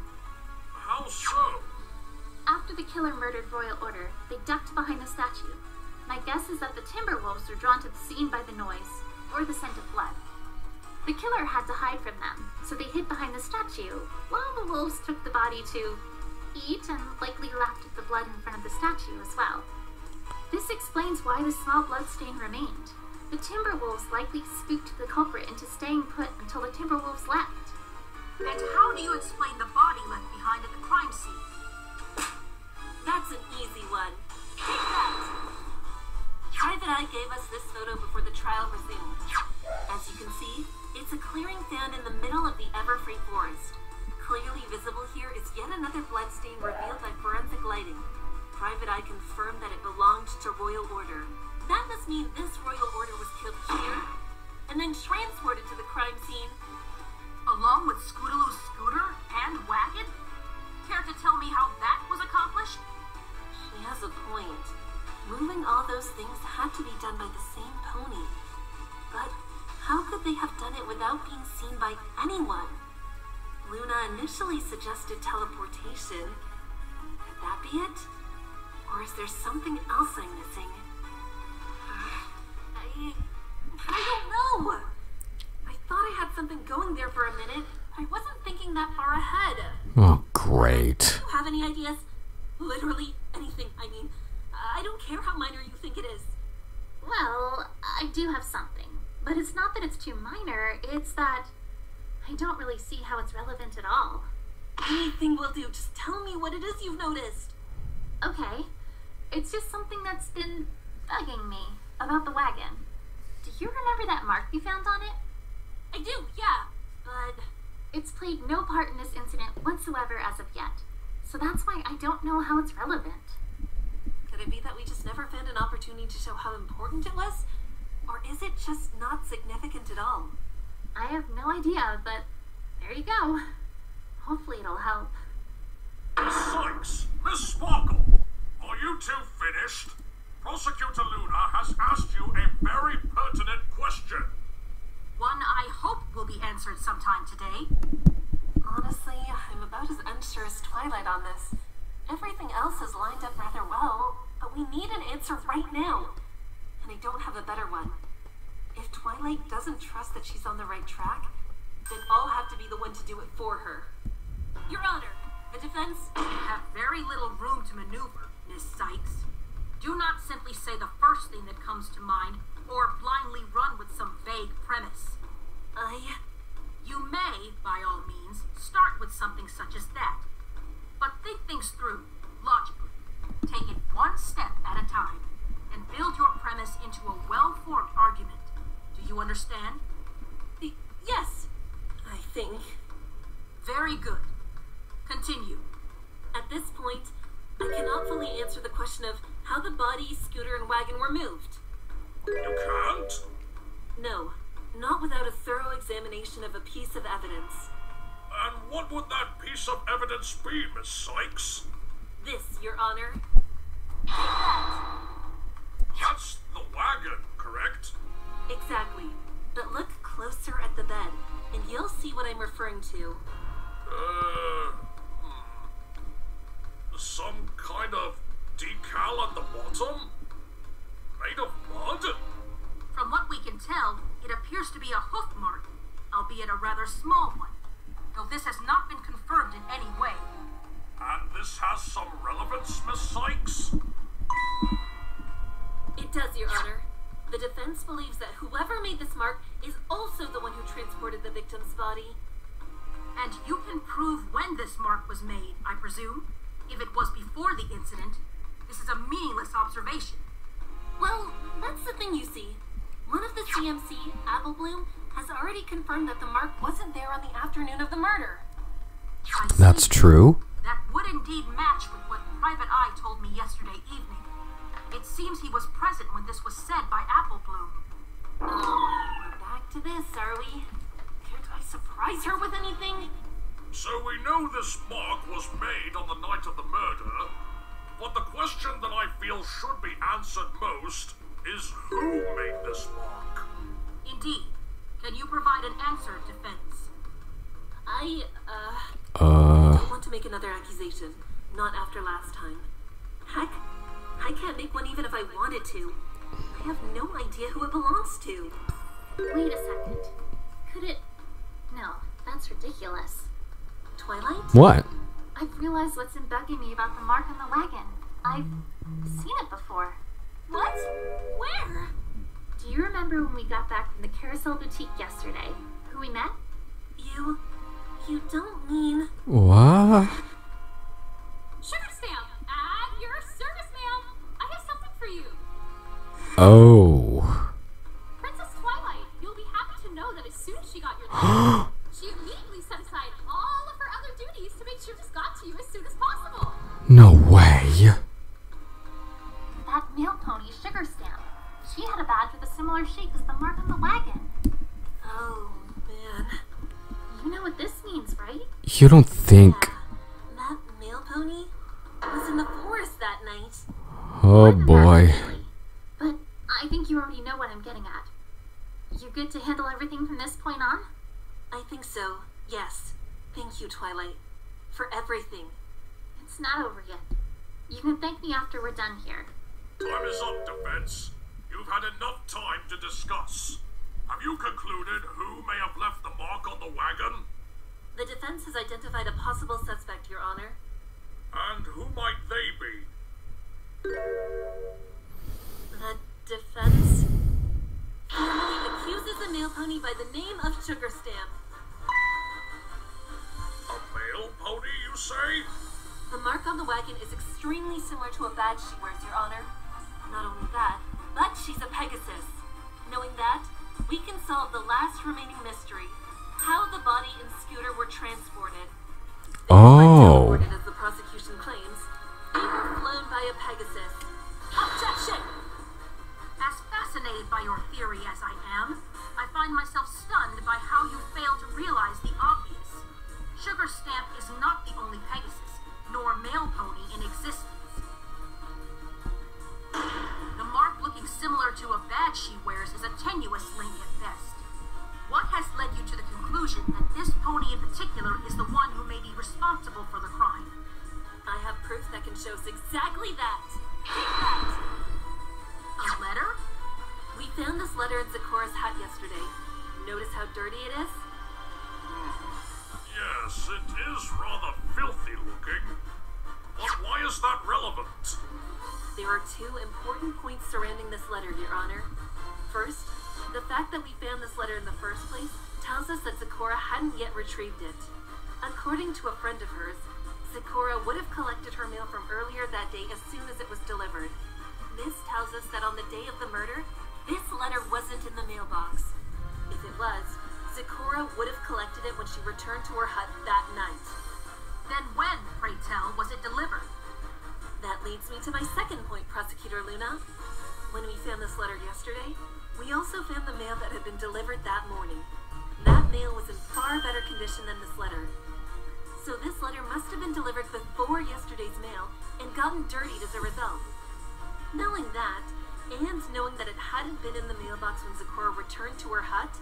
How so? After the killer murdered Royal Order, they ducked behind the statue. My guess is that the Timberwolves were drawn to the scene by the noise, or the scent of blood. The killer had to hide from them, so they hid behind the statue, while the wolves took the body to eat and likely lapped at the blood in front of the statue as well. This explains why the small blood stain remained. The Timberwolves likely spooked the culprit into staying put until the Timberwolves left. And how do you explain the body left behind at the crime scene? That's an easy one. Take that! Private Eye gave us this photo before the trial resumed. As you can see, it's a clearing found in the middle of the Everfree Forest. Clearly visible here is yet another bloodstain revealed by forensic lighting. Private Eye confirmed that it belonged to Royal Order. That must mean this Royal Order was killed here, and then transported to the crime scene. Along with Scootaloo's scooter and wagon? Care to tell me how that was accomplished? He has a point. Moving all those things had to be done by the same pony. would they have done it without being seen by anyone? Luna initially suggested teleportation. Could that be it? Or is there something else I'm missing? I don't know! I thought I had something going there for a minute. I wasn't thinking that far ahead. Oh, great. Do you have any ideas? Literally anything, I mean. I don't care how minor you think it is. Well, I do have something. But it's not that it's too minor, it's that I don't really see how it's relevant at all. Anything will do. Just tell me what it is you've noticed. Okay. It's just something that's been bugging me about the wagon. Do you remember that mark we found on it? I do, yeah. But it's played no part in this incident whatsoever as of yet. So that's why I don't know how it's relevant. could it be that we just never found an opportunity to show how important it was? Or is it just not significant at all? I have no idea, but there you go. Hopefully it'll help. Miss Sykes, Miss Sparkle, are you two finished? Prosecutor Luna has asked you a very pertinent question. One I hope will be answered sometime today. Honestly, I'm about as unsure as Twilight on this. Everything else is lined up rather well, but we need an answer right now. And I don't have a better one. If Twilight doesn't trust that she's on the right track, then I'll have to be the one to do it for her. Your Honor, the defense? You have very little room to maneuver, Miss Sykes. Do not simply say the first thing that comes to mind, or blindly run with some vague premise. You may, by all means, start with something such as that. But think things through, logically. Take it one step at a time, and build your premise into a well-formed argument. Do you understand? Yes, I think. Very good. Continue. At this point, I cannot fully answer the question of how the body, scooter, and wagon were moved. You can't? No, not without a thorough examination of a piece of evidence. And what would that piece of evidence be, Miss Sykes? This, Your Honor. That's the wagon, correct? Exactly. But look closer at the bed, and you'll see what I'm referring to. Some kind of decal at the bottom? Made of mud? From what we can tell, it appears to be a hoof mark, albeit a rather small one, though this has not been confirmed in any way. And this has some relevance, Miss Sykes? It does, Your Honor. The defense believes that whoever made this mark is also the one who transported the victim's body. And you can prove when this mark was made, I presume? If it was before the incident, this is a meaningless observation. Well, that's the thing, you see. One of the CMC, Applebloom, has already confirmed that the mark wasn't there on the afternoon of the murder. That's true. That would indeed match with what Private Eye told me yesterday evening. It seems he was present when this was said by Applebloom. We're back to this, are we? Can't I surprise her with anything? So we know this mark was made on the night of the murder, but the question that I feel should be answered most is who made this mark? Indeed. Can you provide an answer, defense? I don't want to make another accusation. Not after last time. Heck, I can't make one even if I wanted to. I have no idea who it belongs to. Wait a second. Could it... No, that's ridiculous. Twilight? What? I've realized what's been bugging me about the mark on the wagon. I've seen it before. What? Where? Do you remember when we got back from the Carousel Boutique yesterday? Who we met? You don't mean... What? Sugar Stamp! At your service, ma'am! I have something for you! Oh. Princess Twilight, you'll be happy to know that as soon as she got your letter, she immediately set aside all of her other duties to make sure this got to you as soon as possible. No way. That mail pony, Sugar Stamp. She had a badge with a similar shape as the mark on the wagon. Oh, man. You know what this means, right? You don't think... Yeah, that mail pony was in the forest that night. Oh boy. But I think you already know what I'm getting at. You good to handle everything from this point on? I think so, yes. Thank you, Twilight. For everything. It's not over yet. You can thank me after we're done here. Time is up, Defense. You've had enough time to discuss. Have you concluded who may have left the mark on the wagon? The defense has identified a possible suspect, Your Honor. And who might they be? The defense formally accuses a mail pony by the name of Sugar Stamp. A male pony, you say? The mark on the wagon is extremely similar to a badge she wears, Your Honor. Not only that, but she's a Pegasus. Knowing that, we can solve the last remaining mystery: how the body and Scooter were transported. They Oh. weren't teleported, as the prosecution claims. They were flown by a Pegasus. Objection! As fascinated by your theory as I am, I find myself stunned by how you fail to realize the obvious. Sugar Stamp is not the only Pegasus, nor male pony in existence. The mark looking similar to a badge she wears is a tenuous link at best. What has led you to the conclusion that this pony in particular is the one who may be responsible for the crime? I have proof that can show us exactly that. Take that! A letter? We found this letter in Zeccora's hut yesterday. Notice how dirty it is? Yes, it is rather filthy looking. But why is that relevant? There are two important points surrounding this letter, Your Honor. First, the fact that we found this letter in the first place tells us that Zeccora hadn't yet retrieved it. According to a friend of hers, Zeccora would have collected her mail from earlier that day as soon as it was delivered. This tells us that on the day of the murder, this letter wasn't in the mailbox. If it was, Zeccora would have collected it when she returned to her hut that night. Then when, pray tell, was it delivered? That leads me to my second point, Prosecutor Luna. When we found this letter yesterday, we also found the mail that had been delivered that morning. That mail was in far better condition than this letter. So this letter must have been delivered before yesterday's mail and gotten dirtied as a result. Knowing that, and knowing that it hadn't been in the mailbox when Zeccora returned to her hut,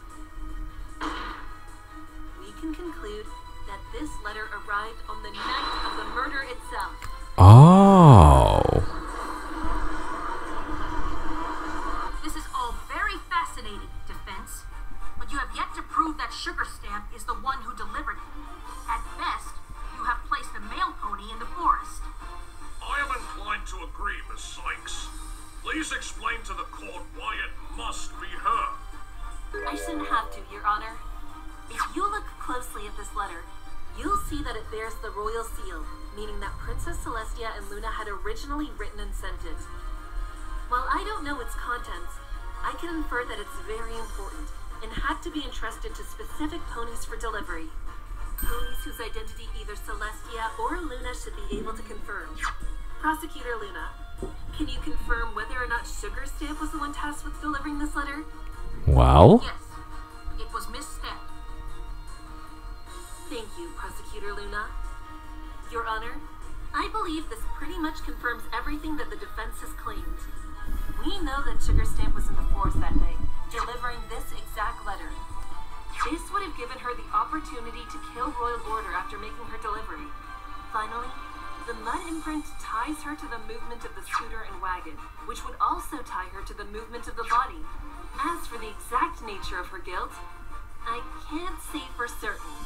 we can conclude that this letter arrived on the night of the murder itself. Oh. This is all very fascinating, Defense. But you have yet to prove that Sugar Stamp is the one who delivered it. At best, you have placed a male pony in the forest. I am inclined to agree, Miss Sykes. Please explain to the court why it must be her. I shouldn't have to, Your Honor. If you look closely at this letter, you'll see that it bears the royal seal, meaning that Princess Celestia and Luna had originally written and sent it. While I don't know its contents, I can infer that it's very important and had to be entrusted to specific ponies for delivery. Ponies whose identity either Celestia or Luna should be able to confirm. Prosecutor Luna, can you confirm whether or not Sugar Stamp was the one tasked with delivering this letter? Well? Yes, it was Miss Stamp. Thank you, Prosecutor Luna. Your Honor, I believe this pretty much confirms everything that the defense has claimed. We know that Sugar Stamp was in the forest that day, delivering this exact letter. This would have given her the opportunity to kill Royal Order after making her delivery. Finally, the mud imprint ties her to the movement of the scooter and wagon, which would also tie her to the movement of the body. As for the exact nature of her guilt, I can't say for certain.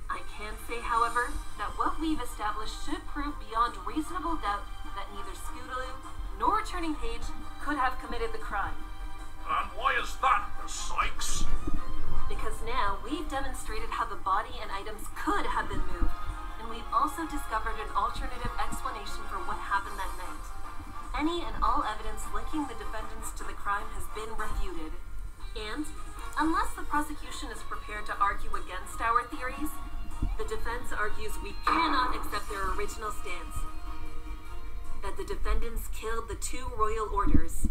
I can say, however, that what we've established should prove beyond reasonable doubt that neither Scootaloo nor Turning Page could have committed the crime. And why is that, Miss Sykes? Because now we've demonstrated how the body and items could have been moved, and we've also discovered an alternative explanation for what happened that night. Any and all evidence linking the defendants to the crime has been refuted. And, unless the prosecution is prepared to argue against our theories, the defense argues we cannot accept their original stance. That the defendants killed the two royal orders.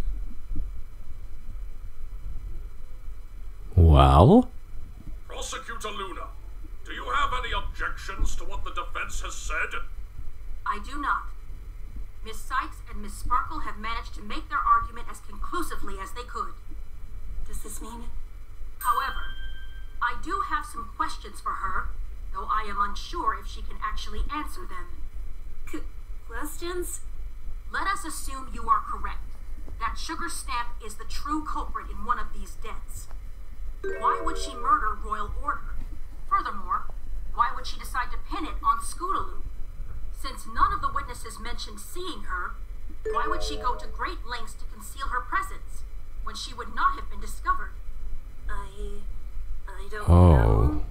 Well? Prosecutor Luna, do you have any objections to what the defense has said? I do not. Miss Sykes and Miss Sparkle have managed to make their argument as conclusively as they could. Does this mean do have some questions for her, though I am unsure if she can actually answer them. Questions? Let us assume you are correct. That Sugar Stamp is the true culprit in one of these deaths. Why would she murder Royal Order? Furthermore, why would she decide to pin it on Scootaloo? Since none of the witnesses mentioned seeing her, why would she go to great lengths to conceal her presence when she would not have been discovered? I don't know.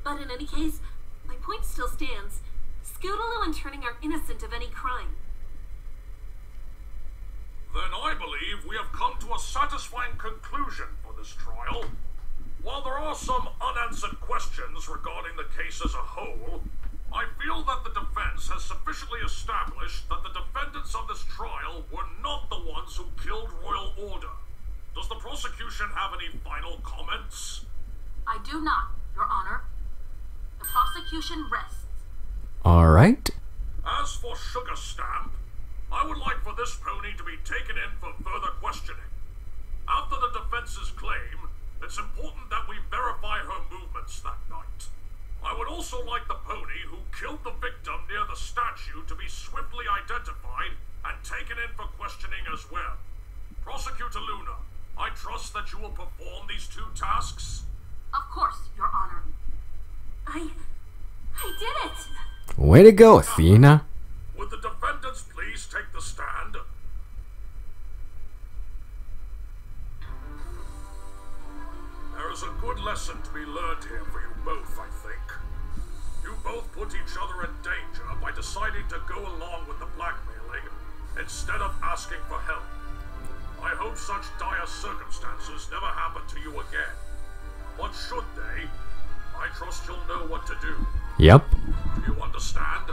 But in any case, my point still stands. Scootaloo and Turning are innocent of any crime. Then I believe we have come to a satisfying conclusion for this trial. While there are some unanswered questions regarding the case as a whole, I feel that the defense has sufficiently established that the defendants of this trial were not the ones who killed Royal Order. Does the prosecution have any final comments? I do not, Your Honor. The prosecution rests. Alright. As for Sugar Stamp, I would like for this pony to be taken in for further questioning. After the defense's claim, it's important that we verify her movements that night. I would also like the pony who killed the victim near the statue to be swiftly identified and taken in for questioning as well. Prosecutor Luna, I trust that you will perform these two tasks? Of course, Your Honor. I did it! Way to go, Athena. Would the defendants please take the stand? There is a good lesson to be learned here for you both, I think. You both put each other in danger by deciding to go along with the blackmailing instead of asking for help. I hope such dire circumstances never happen to you again. But should they, I trust you'll know what to do. Yep. Do you understand?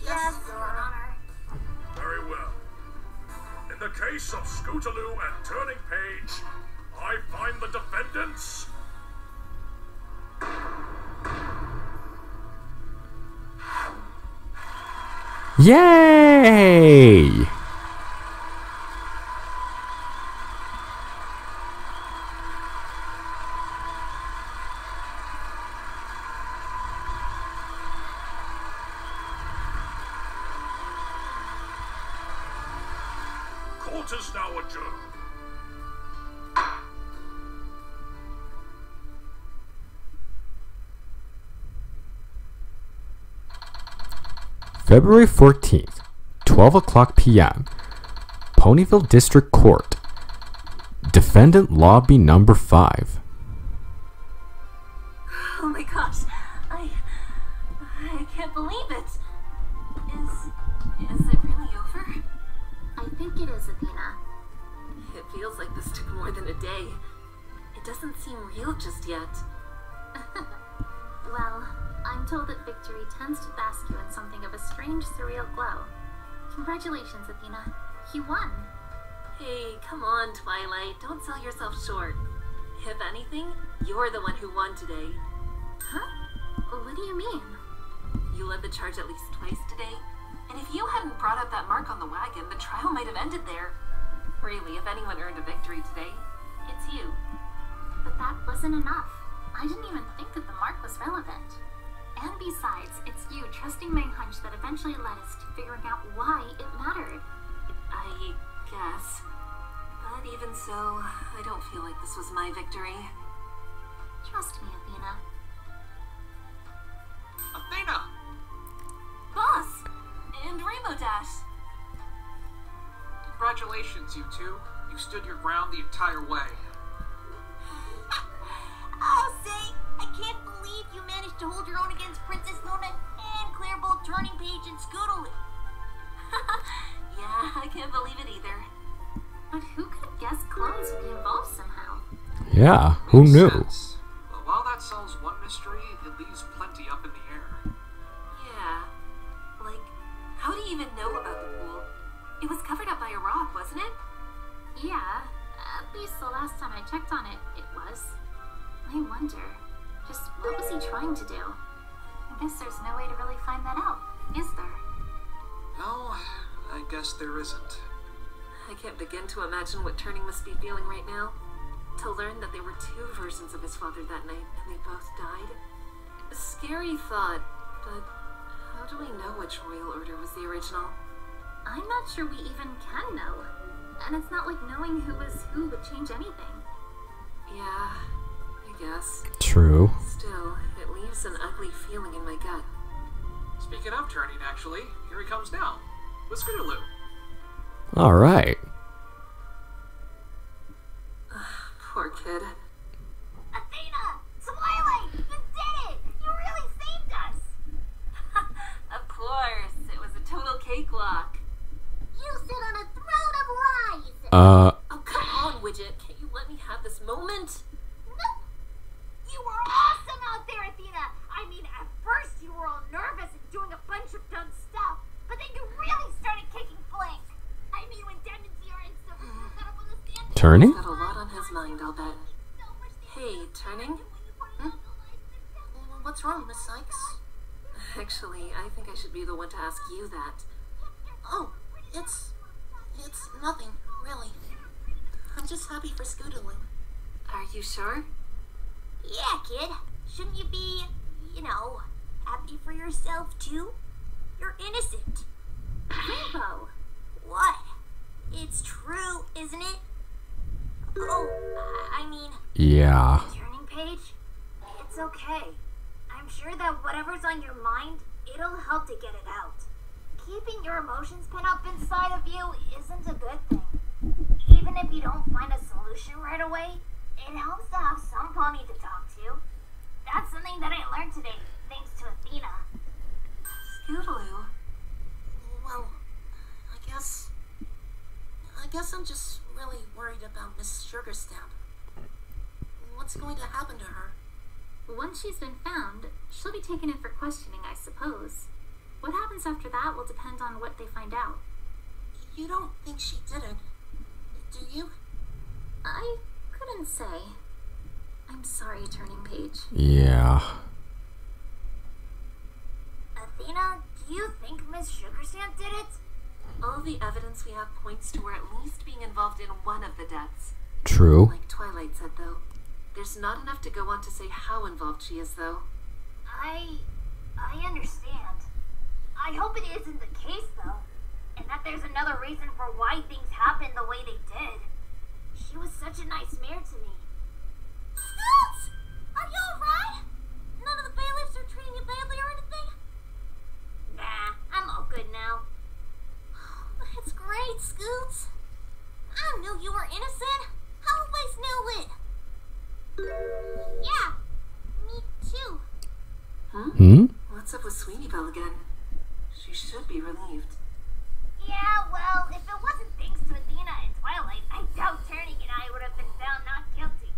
Yes, Your Honor. Very well. In the case of Scootaloo and Turning Page, I find the defendants... Yay! Court is now adjourned. February 14th, 12 o'clock p.m. Ponyville District Court. Defendant Lobby number 5. Oh my gosh, I can't believe it. Is it really over? I think it is, Athena. It feels like this took more than a day. It doesn't seem real just yet. Well, I'm told that victory tends to bask you in something of a strange, surreal glow. Congratulations, Athena. You won. Hey, come on, Twilight. Don't sell yourself short. If anything, you're the one who won today. Huh? What do you mean? You led the charge at least twice today. And if you hadn't brought up that mark on the wagon, the trial might have ended there. Really, if anyone earned a victory today, it's you. But that wasn't enough. I didn't even think that the mark was relevant. And besides, it's you trusting my hunch that eventually led us to figuring out why it mattered. I guess. But even so, I don't feel like this was my victory. Trust me, Athena. Athena! Boss! And Rainbow Dash! Congratulations, you two. You stood your ground the entire way. Oh, say, I can't believe you managed to hold your own against Princess Luna and Clarebolt, Turning Page, and Scootaloo. Yeah, I can't believe it either. But who could have guessed clones would be involved somehow? Yeah, who Makes knew? sense. But while that solves one mystery, it leaves plenty up in the air. Yeah. Like, how do you even know about the pool? It was covered up by a rock, wasn't it? Yeah, at least the last time I checked on it, it was. I wonder, just what was he trying to do? I guess there's no way to really find that out, is there? No, I guess there isn't. I can't begin to imagine what Turning must be feeling right now. to learn that there were two versions of his father that night, and they both died. A scary thought, but how do we know which royal order was the original? I'm not sure we even can know. And it's not like knowing who was who would change anything. Yeah, I guess. True. Still, it leaves an ugly feeling in my gut. Speaking of turning, actually, here he comes now. With Scootaloo. Alright. Poor kid. Athena! Twilight! You did it! You really saved us! Of course, it was a total cakewalk. You sit on a throne of lies! Oh, come on, Widget. Can't you let me have this moment? Nope! You were awesome out there, Athena! I mean, at first you were all nervous and doing a bunch of dumb stuff, but then you really started kicking flank. I mean, when Demon Zero and Silver got up on the stand... Turning? Got a lot on his mind, I'll bet. Hey, Turning? What's wrong, Miss Sykes? Actually, I think I should be the one to ask you that. Oh, it's nothing, really. I'm just happy for Scootaloo. Are you sure? Yeah, kid. Shouldn't you be, happy for yourself, too? You're innocent. Rainbow! What? It's true, isn't it? Oh, I mean... Yeah. Turning Page? It's okay. I'm sure that whatever's on your mind, it'll help to get it out. Keeping your emotions pent up inside of you isn't a good thing. Even if you don't find a solution right away, it helps to have some pony to talk to. That's something that I learned today, thanks to Athena. Scootaloo? Well, I guess I'm just really worried about Miss Sugarstab. What's going to happen to her? Once she's been found, she'll be taken in for questioning, I suppose. What happens after that will depend on what they find out. You don't think she did it, do you? I couldn't say. I'm sorry, Turning Page. Yeah. Athena, do you think Miss Sugarstab did it? All the evidence we have points to her at least being involved in one of the deaths. True. Like Twilight said, though. There's not enough to go on to say how involved she is, though. I understand. I hope it isn't the case, though. And that there's another reason for why things happened the way they did. She was such a nice mare to me. Scoots! Are you alright? None of the bailiffs are treating you badly or anything? Nah, I'm all good now. It's great, Scoots. I knew you were innocent. I always knew it. Yeah, me too. Hmm? What's up with Sweetie Belle again? She should be relieved. Yeah, well, if it wasn't thanks to Athena and Twilight, I doubt Turning and I would have been found not guilty.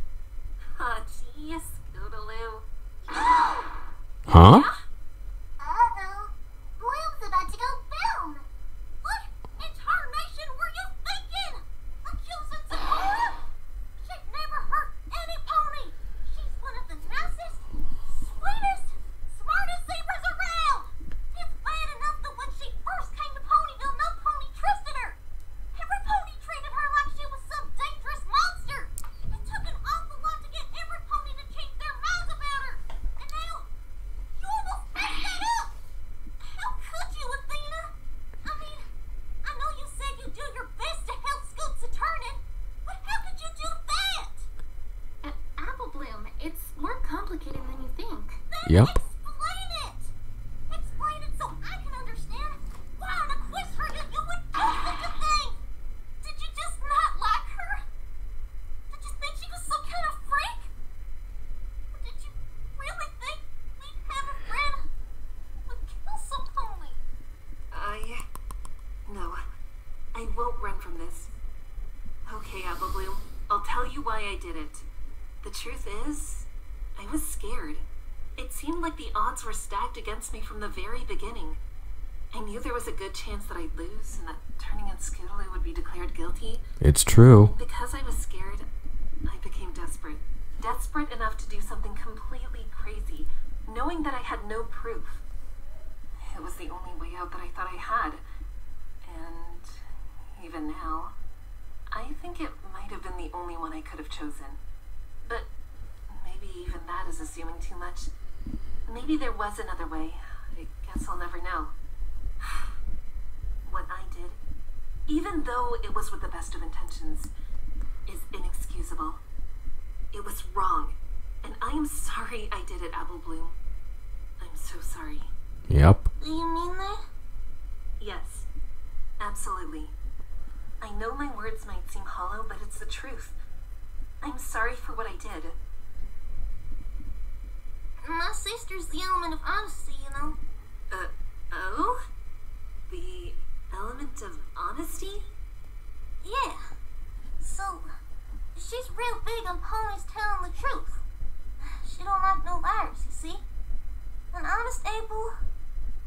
Aw, geez, Scootaloo. Huh? Uh-oh. Bloom's about to go boom. What in tarnation were you thinking? Accusing Sakura? She'd never hurt any pony. She's one of the nicest, sweetest, smartest zebras around. It's bad enough that when she first came to Ponyville, no pony trusted her. Every pony treated her like she was some dangerous monster. It took an awful lot to get every pony to change their minds about her. And now, you almost messed that up. How could you, Athena? I mean, I know you said you do your best to help Scoots a turning, but how could you do that? Apple Bloom, it's more complicated than you think. Yep. Explain it! Explain it so I can understand why on a quiz for you you would do such a thing! Did you just not like her? Did you think she was some kind of freak? Or did you really think we'd have a friend would kill some pony? No. I won't run from this. Okay, Apple Bloom. I'll tell you why I did it. The truth is, I was scared. It seemed like the odds were stacked against me from the very beginning. I knew there was a good chance that I'd lose and that Turning and Scootaloo would be declared guilty. It's true. Because I was scared, I became desperate. Desperate enough to do something completely crazy, knowing that I had no proof. It was the only way out that I thought I had. And even now, I think it might have been the only one I could have chosen. Maybe there was another way. I guess I'll never know. What I did, even though it was with the best of intentions, is inexcusable. It was wrong. And I am sorry I did it, Apple Bloom. I'm so sorry. Yep. Do you mean that? Yes, absolutely. I know my words might seem hollow, but it's the truth. I'm sorry for what I did. My sister's the element of honesty, you know. Oh? The element of honesty? Yeah. So, she's real big on ponies telling the truth. She don't like no liars, you see. An honest apple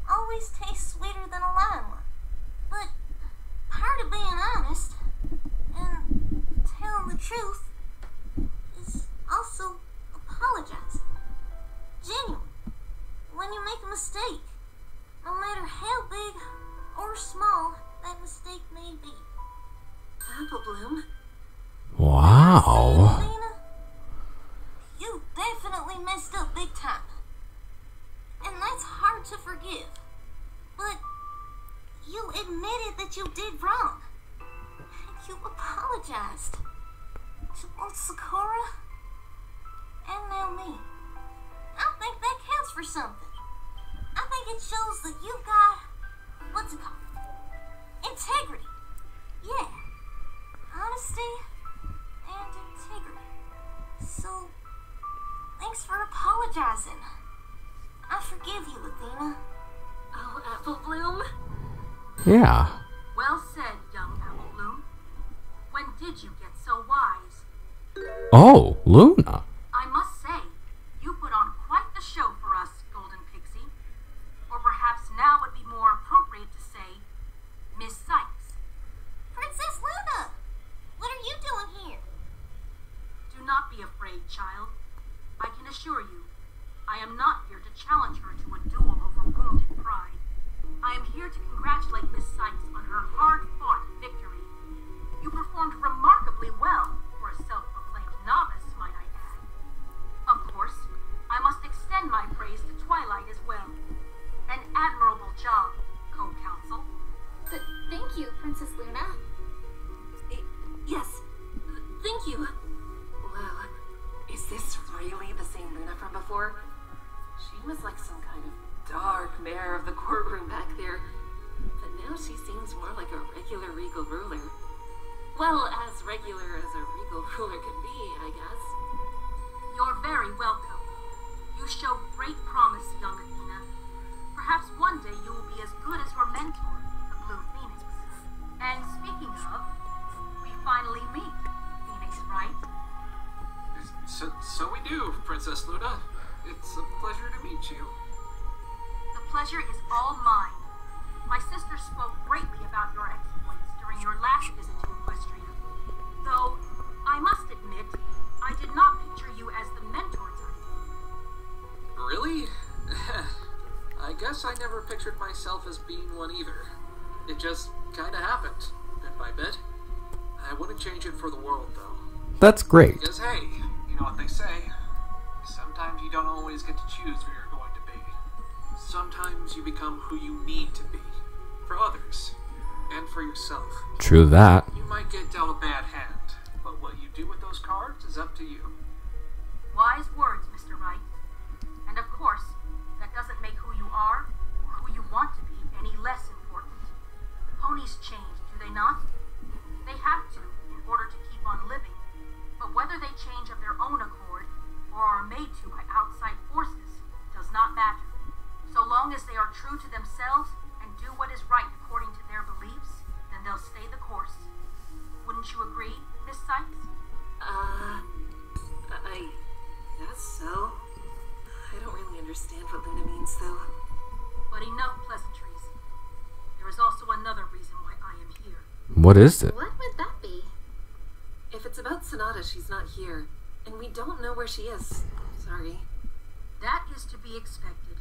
always tastes sweeter than a lying one. But part of being honest and telling the truth is also apologizing. Genuine. When you make a mistake, no matter how big or small that mistake may be. Apple Bloom? Wow. Lena, you definitely messed up big time. And that's hard to forgive. But you admitted that you did wrong. And you apologized. To both Sakura and now me. I think that counts for something. I think it shows that you've got, what's it called? Integrity. Yeah. Honesty and integrity. So, thanks for apologizing. I forgive you, Athena. Oh, Apple Bloom? Yeah. Well said, young Apple Bloom. When did you get so wise? Oh, Luna. I must say, you put on quite the show for us, Golden Pixie. Or perhaps now would be more appropriate to say, Miss Sykes. Princess Luna! What are you doing here? Do not be afraid, child. I can assure you, I am not here to challenge her to a duel over wounded pride. I am here to congratulate Miss Sykes on her hard-fought victory. You performed remarkably well for a self-proclaimed novice, might I add. Of course, I must extend my praise to Twilight as well. An admirable job, co-counsel. Thank you, Princess Luna. Yes, thank you. Wow, is this really the same Luna from before? She was like some kind of dark mayor of the courtroom back there, but now she seems more like a regular regal ruler. Well, as regular as a regal ruler can be, I guess. You're very welcome. You show great promise, young Athena. Perhaps one day you will be as good as your mentor, the Blue Phoenix. And speaking of, we finally meet, Phoenix, right? So we do, Princess Luna. It's a pleasure to meet you. The pleasure is all mine. My sister spoke greatly about your exploits during your last visit to Equestria. Though, I must admit, I did not picture you as the mentor type. Really? I guess I never pictured myself as being one either. It just kinda happened, bit by bit. I wouldn't change it for the world, though. That's great. Because, hey, you know what they say. Sometimes you don't always get to choose who you're going to be. Sometimes you become who you need to be. For others. And for yourself. True that. You might get dealt a bad hand, but what you do with those cards is up to you. Wise words, Mr. Wright. And of course, that doesn't make who you are, or who you want to be, any less important. Ponies change, do they not? They have to, in order to keep on living. But whether they change of their own accord, or are made to by outside forces, does not matter. So long as they are true to themselves, and do what is right according to their beliefs, then they'll stay the course. Wouldn't you agree, Miss Sykes? I guess so. I don't really understand what Luna means, though. But enough pleasantries. There is also another reason why I am here. What is it? What would that be? If it's about Sonata, she's not here. And we don't know where she is. Sorry. That is to be expected.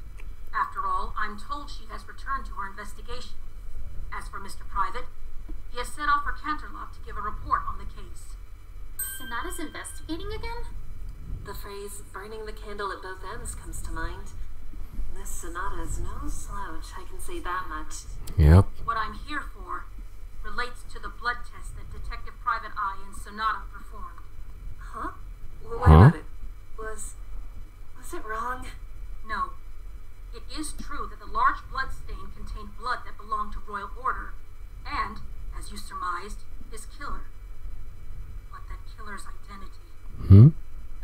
After all, I'm told she has returned to her investigation. As for Mr. Private, he has set off for Canterlot to give a report on the case. Sonata's investigating again? The phrase, burning the candle at both ends, comes to mind. This Sonata is no slouch, I can say that much. Yep. What I'm here for relates to the blood test that Detective Private Eye and Sonata performed. Huh? What about it? Was it wrong? No. It is true that the large blood stain contained blood that belonged to Royal Order, and, as you surmised, his killer. But that killer's identity...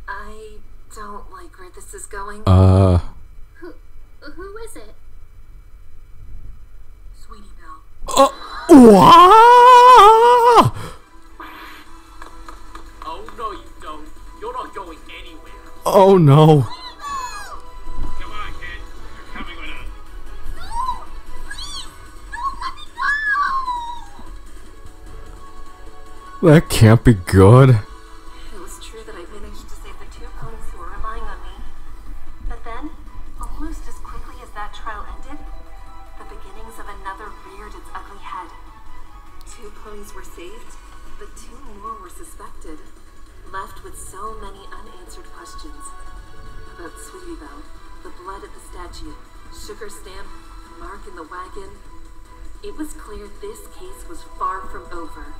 I don't like where this is going. Who is it? Sweetie Belle. What? Oh, no, you don't. You're not going anywhere. Oh no. Come on, kid. You're coming with us. That can't be good. It was true that I managed to save the 2 ponies who were relying on me. But then, almost as quickly as that trial ended, the beginnings of another reared its ugly head. 2 ponies were saved, but 2 more were suspected, left with so many unanswered questions. About Sweetie Belle, the blood at the statue, sugar stamp, mark in the wagon. It was clear this case was far from over.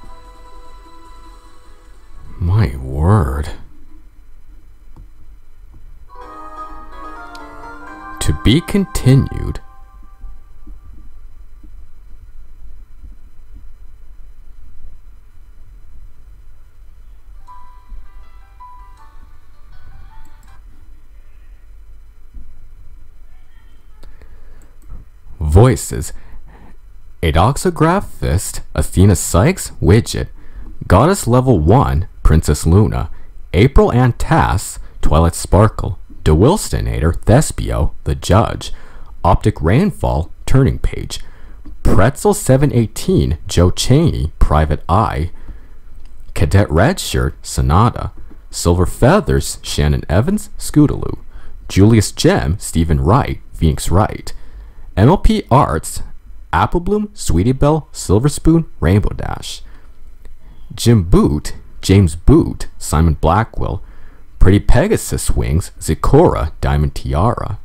My word. To be continued. Voices: Adoxographist Athena Sykes, Widget; Goddess Level 1, Princess Luna; April Ann Tass, Twilight Sparkle; DeWilstonator, Thespio, the Judge; Optic Rainfall, Turning Page; Pretzel 718, Joe Cheney, Private Eye; Cadet Redshirt, Sonata; Silver Feathers, Shannon Evans, Scootaloo; Julius Gem, Stephen Wright, Phoenix Wright; MLP Arts, Applebloom, Sweetie Belle, Silver Spoon, Rainbow Dash; Jim Boot, James Boot, Simon Blackwell; Pretty Pegasus Wings, Zikora, Diamond Tiara.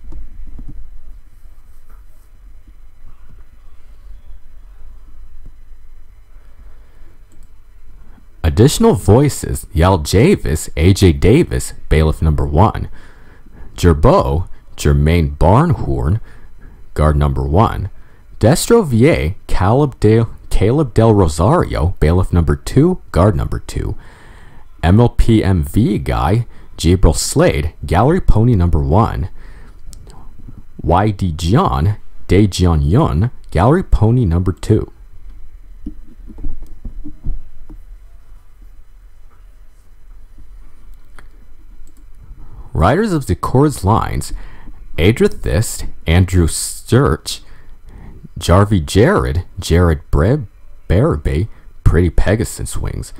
Additional voices: Yal Javis, AJ Davis, Bailiff Number 1; Gerbeau, Jermaine Barnhorn, Guard Number 1; Destro VA, Caleb Del Rosario, Bailiff Number 2, Guard Number 2; MLPMV Guy, Gabriel Slade, Gallery Pony Number 1; YD Jian, Daejeon Yun, Gallery Pony Number 2. Writers of Zikora's lines: Adrathist, Andrew Sturch; Jarvie Jared, Jared Barabe, Pretty Pegasus Wings.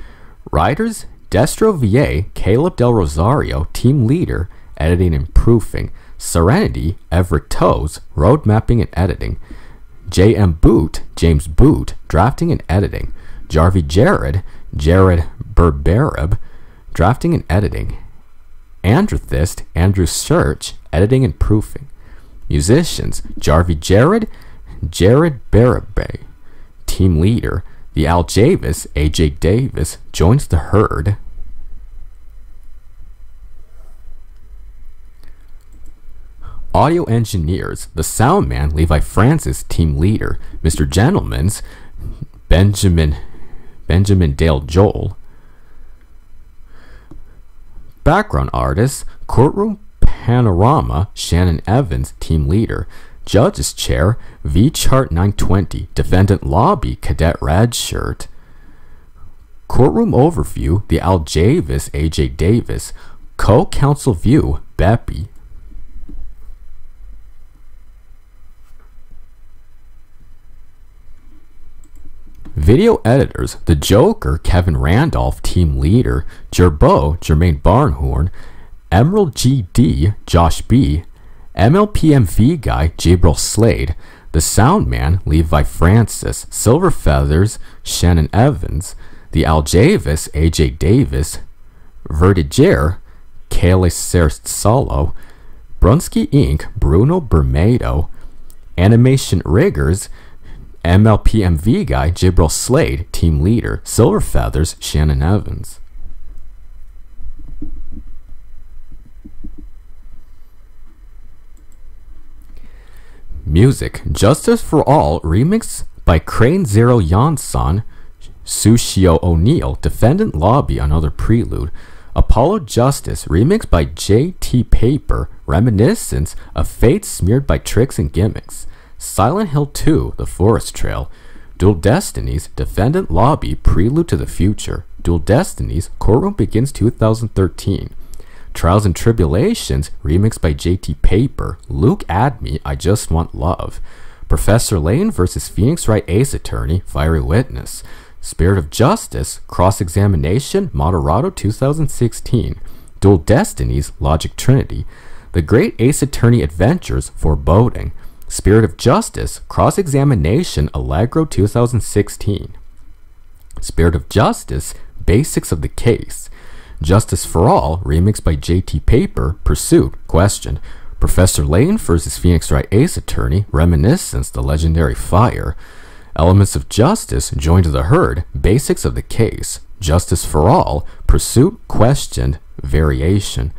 Writers: Destro VA, Caleb Del Rosario, Team Leader, Editing and Proofing; Serenity, Everett Toes, Road Mapping and Editing; JM Boot, James Boot, Drafting and Editing; Jarvie Jared, Jared Berbereb, Drafting and Editing; Andrathist, Andrew Search, Editing and Proofing. Musicians: Jarvie Jared, Jared Barabe, Team Leader; the Al Javis, AJ Davis, joins the herd. Audio engineers: the Soundman, Levi Francis, Team Leader; Mr. Gentleman's, Benjamin Dale Joel. Background artists: Courtroom Panorama, Shannon Evans, Team Leader; Judge's Chair, V-Chart 920, Defendant Lobby, Cadet Redshirt. Courtroom Overview, the Al Javis, AJ Davis; Co-Counsel View, Beppy. Video editors: The Joker, Kevin Randolph, Team Leader; Gerbeau, Jermaine Barnhorn; Emerald GD, Josh B; MLPMV Guy, Gabriel Slade; The Soundman, Levi Francis; Silver Feathers, Shannon Evans; the Al Javis, AJ Davis; Vertiger, Kale Solo; Brunsky Inc., Bruno Bermedo. Animation Riggers, MLPMV guy, Jibril Slade, team leader. Silver Feathers, Shannon Evans. Music, Justice for All, remix by Crane Zero Yansan, Sushio O'Neill, Defendant Lobby, another prelude. Apollo Justice, remixed by J.T. Paper, reminiscence of fate smeared by tricks and gimmicks. Silent Hill 2, The Forest Trail. Dual Destinies, Defendant Lobby, Prelude to the Future. Dual Destinies, Courtroom Begins 2013. Trials and Tribulations, remixed by J.T. Paper. Luke Adme, I Just Want Love. Professor Layton vs. Phoenix Wright Ace Attorney, Fiery Witness. Spirit of Justice, Cross-Examination, Moderado 2016. Dual Destinies, Logic Trinity. The Great Ace Attorney Adventures, Foreboding. Spirit of Justice, Cross-Examination, Allegro 2016. Spirit of Justice, Basics of the Case. Justice for All, remixed by J.T. Paper, Pursuit, Question. Professor Layton vs. Phoenix Wright Ace Attorney, Reminiscence, The Legendary Fire. Elements of Justice, Join to the Herd, Basics of the Case. Justice for All, Pursuit, Questioned, Variation.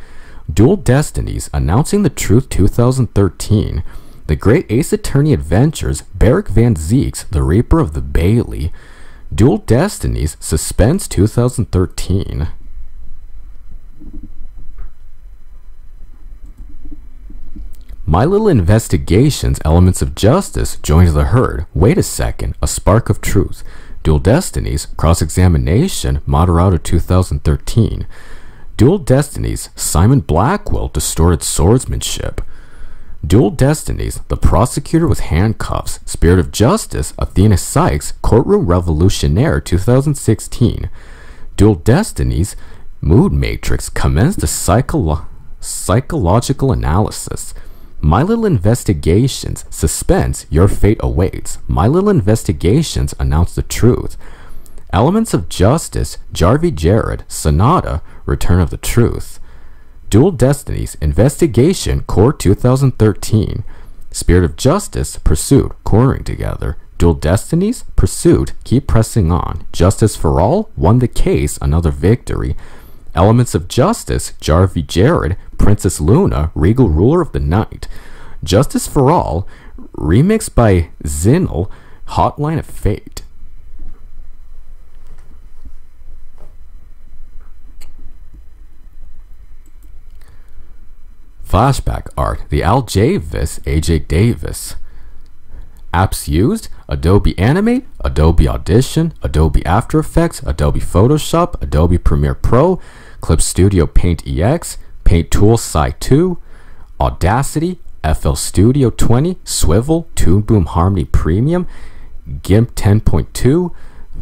Dual Destinies, Announcing the Truth 2013. The Great Ace Attorney Adventures, Beric Van Zeek's The Reaper of the Bailey. Dual Destinies, Suspense 2013. My Little Investigations, Elements of Justice, Join to the Herd, Wait a Second, A Spark of Truth. Dual Destinies, Cross-Examination, Moderado 2013. Dual Destinies, Simon Blackwell, Distorted Swordsmanship. Dual Destinies, The Prosecutor with Handcuffs, Spirit of Justice, Athena Sykes, Courtroom Revolutionaire 2016. Dual Destinies, Mood Matrix, Commenced a Psychological Analysis. My Little Investigations, Suspense, Your Fate Awaits. My Little Investigations, Announce the Truth. Elements of Justice, Jarvie Jared, Sonata, Return of the Truth. Dual Destinies, Investigation, Core 2013. Spirit of Justice, Pursuit, Cornering Together. Dual Destinies, Pursuit, Keep Pressing On. Justice for All, Won the Case, Another Victory. Elements of Justice, Jarvie Jared, Princess Luna, Regal Ruler of the Night. Justice for All, remixed by Zinel, Hotline of Fate. Flashback art, the Al Javis, AJ Davis. Apps used, Adobe Animate, Adobe Audition, Adobe After Effects, Adobe Photoshop, Adobe Premiere Pro, Clip Studio Paint EX, Paint Tool Sci 2, Audacity, FL Studio 20, Swivel, Toon Boom Harmony Premium, GIMP 10.2,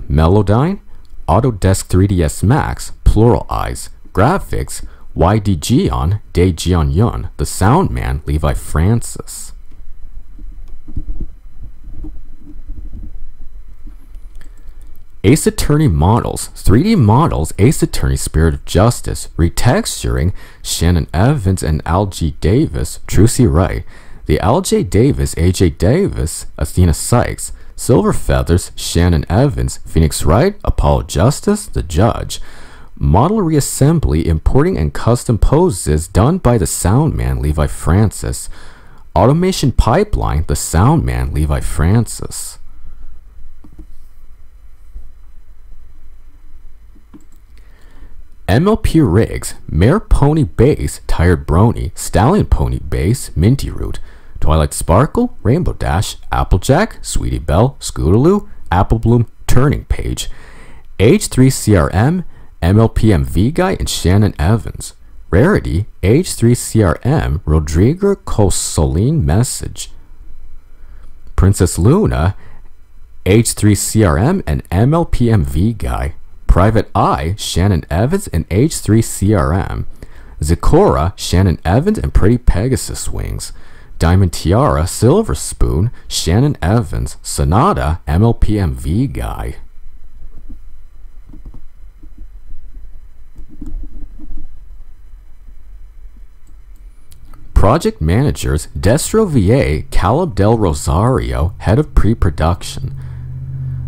Melodyne, Autodesk 3ds Max, Plural Eyes, Graphics, YD Dae Jeon Yun, The Sound Man, Levi Francis. Ace Attorney Models, 3D Models, Ace Attorney Spirit of Justice, Retexturing, Shannon Evans and Al G. Davis, Trucy Wright, the Al J. Davis, AJ Davis, Athena Sykes, Silver Feathers, Shannon Evans, Phoenix Wright, Apollo Justice, The Judge. Model reassembly, importing and custom poses done by the Sound Man, Levi Francis. Automation pipeline, the Sound Man, Levi Francis. MLP rigs, Mare Pony Base, Tired Brony, Stallion Pony Base, Minty Root, Twilight Sparkle, Rainbow Dash, Applejack, Sweetie Belle, Scootaloo, Apple Bloom, Turning Page, H3CRM, MLPMV Guy, and Shannon Evans. Rarity, H3CRM, Rodrigo Cosolin Message. Princess Luna, H3CRM, and MLPMV Guy. Private Eye, Shannon Evans and H3CRM. Zikora, Shannon Evans and Pretty Pegasus Wings. Diamond Tiara, Silver Spoon, Shannon Evans. Sonata, MLPMV Guy. Project managers Destro VA, Caleb Del Rosario, head of pre-production.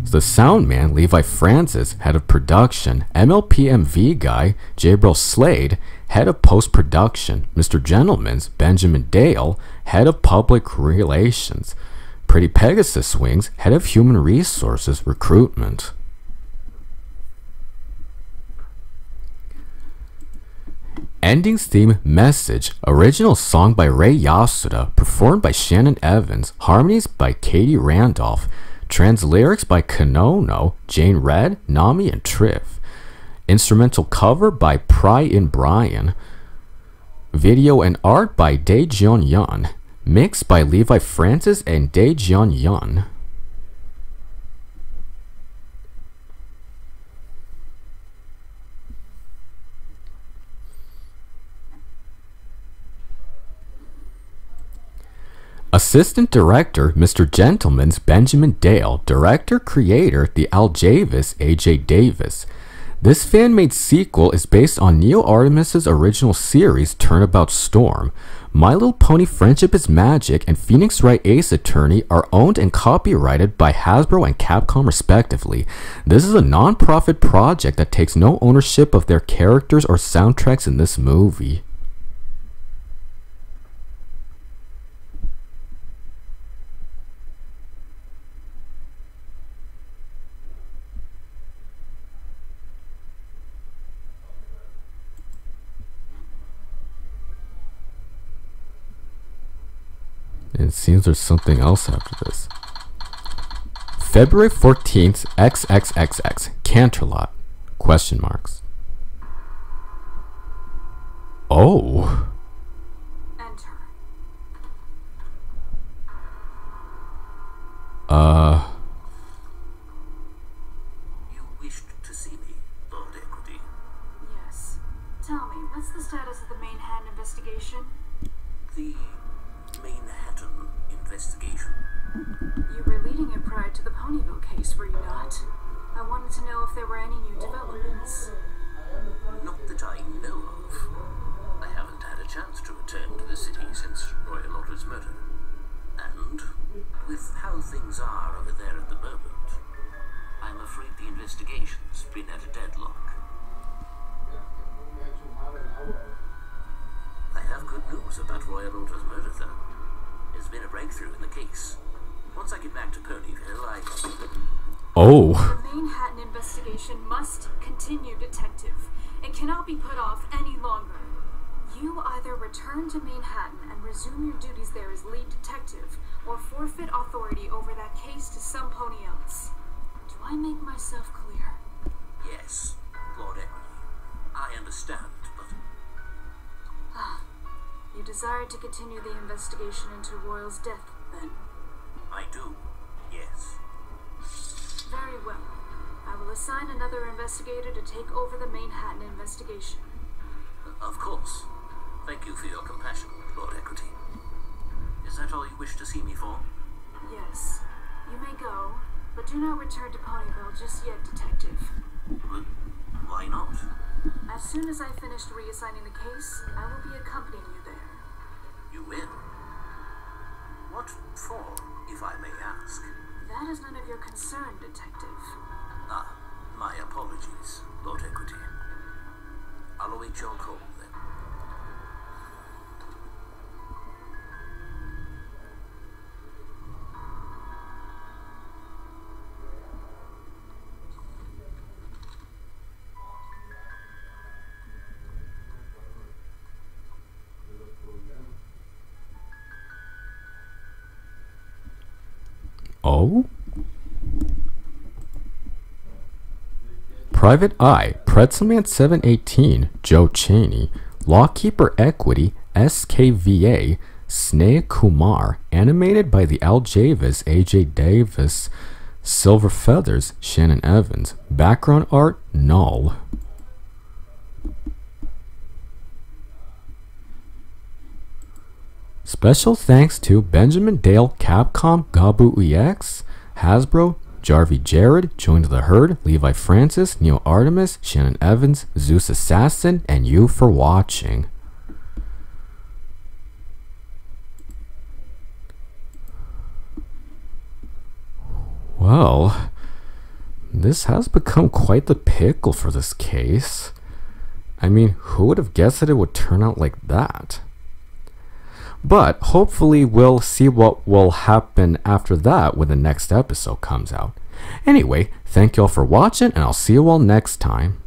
The sound man Levi Francis, head of production. MLPMV guy Jabril Slade, head of post-production. Mr. Gentleman's Benjamin Dale, head of public relations. Pretty Pegasus Wings, head of human resources recruitment. Endings theme Message, original song by Ray Yasuda, performed by Shannon Evans, harmonies by Katie Randolph, trans lyrics by Kanono, Jane Red, Nami, and Triff. Instrumental cover by Pry in Brian. Video and art by Daejeon Yun. Mixed by Levi Francis and Daejeon Yun. Assistant Director, Mr. Gentleman's Benjamin Dale. Director, Creator, The Aljavis, AJ Davis. This fan-made sequel is based on Neo Artemis's original series, Turnabout Storm. My Little Pony Friendship is Magic and Phoenix Wright Ace Attorney are owned and copyrighted by Hasbro and Capcom respectively. This is a non-profit project that takes no ownership of their characters or soundtracks in this movie. It seems there's something else after this. February 14th, XXXX, Canterlot, question marks. Oh. Enter. You wished to see me, Lord Equity. Yes. Tell me, what's the status of the Manhattan investigation? The Manhattan investigation. You were leading it prior to the Ponyville case, were you not? I wanted to know if there were any new developments. Not that I know of. I haven't had a chance to return to the city since Royal Order's murder. And, with how things are over there at the moment, I'm afraid the investigation's been at a deadlock. I have good news about Royal Order's murder, though. There's been a breakthrough in the case. Once I get back to Ponyville, Oh. The Manhattan investigation must continue, Detective. It cannot be put off any longer. You either return to Manhattan and resume your duties there as lead detective, or forfeit authority over that case to some pony else. Do I make myself clear? Yes, Lord Equity. I understand, but... You desire to continue the investigation into Royal's death, then? I do, yes. Very well. I will assign another investigator to take over the Manhattan investigation. Of course. Thank you for your compassion, Lord Equity. Is that all you wish to see me for? Yes. You may go, but do not return to Ponyville just yet, Detective. But why not? As soon as I finished reassigning the case, I will be accompanying you there. You will? What for, if I may ask? That is none of your concern, Detective. Ah, my apologies, Lord Equity. I'll await your call, then. Oh? Private Eye, Pretzelman 718, Joe Cheney, Lawkeeper Equity, SKVA, Sneh Kumar, animated by the Aljavis, AJ Davis, Silver Feathers, Shannon Evans, background art, Null. Special thanks to Benjamin Dale, Capcom, Gabu EX, Hasbro, Jarvie Jared, Joined the Herd, Levi Francis, Neo Artemis, Shannon Evans, Zeus Assassin, and you for watching. Well, this has become quite the pickle for this case. I mean, who would have guessed that it would turn out like that? But hopefully we'll see what will happen after that when the next episode comes out. Anyway, thank you all for watching, and I'll see you all next time.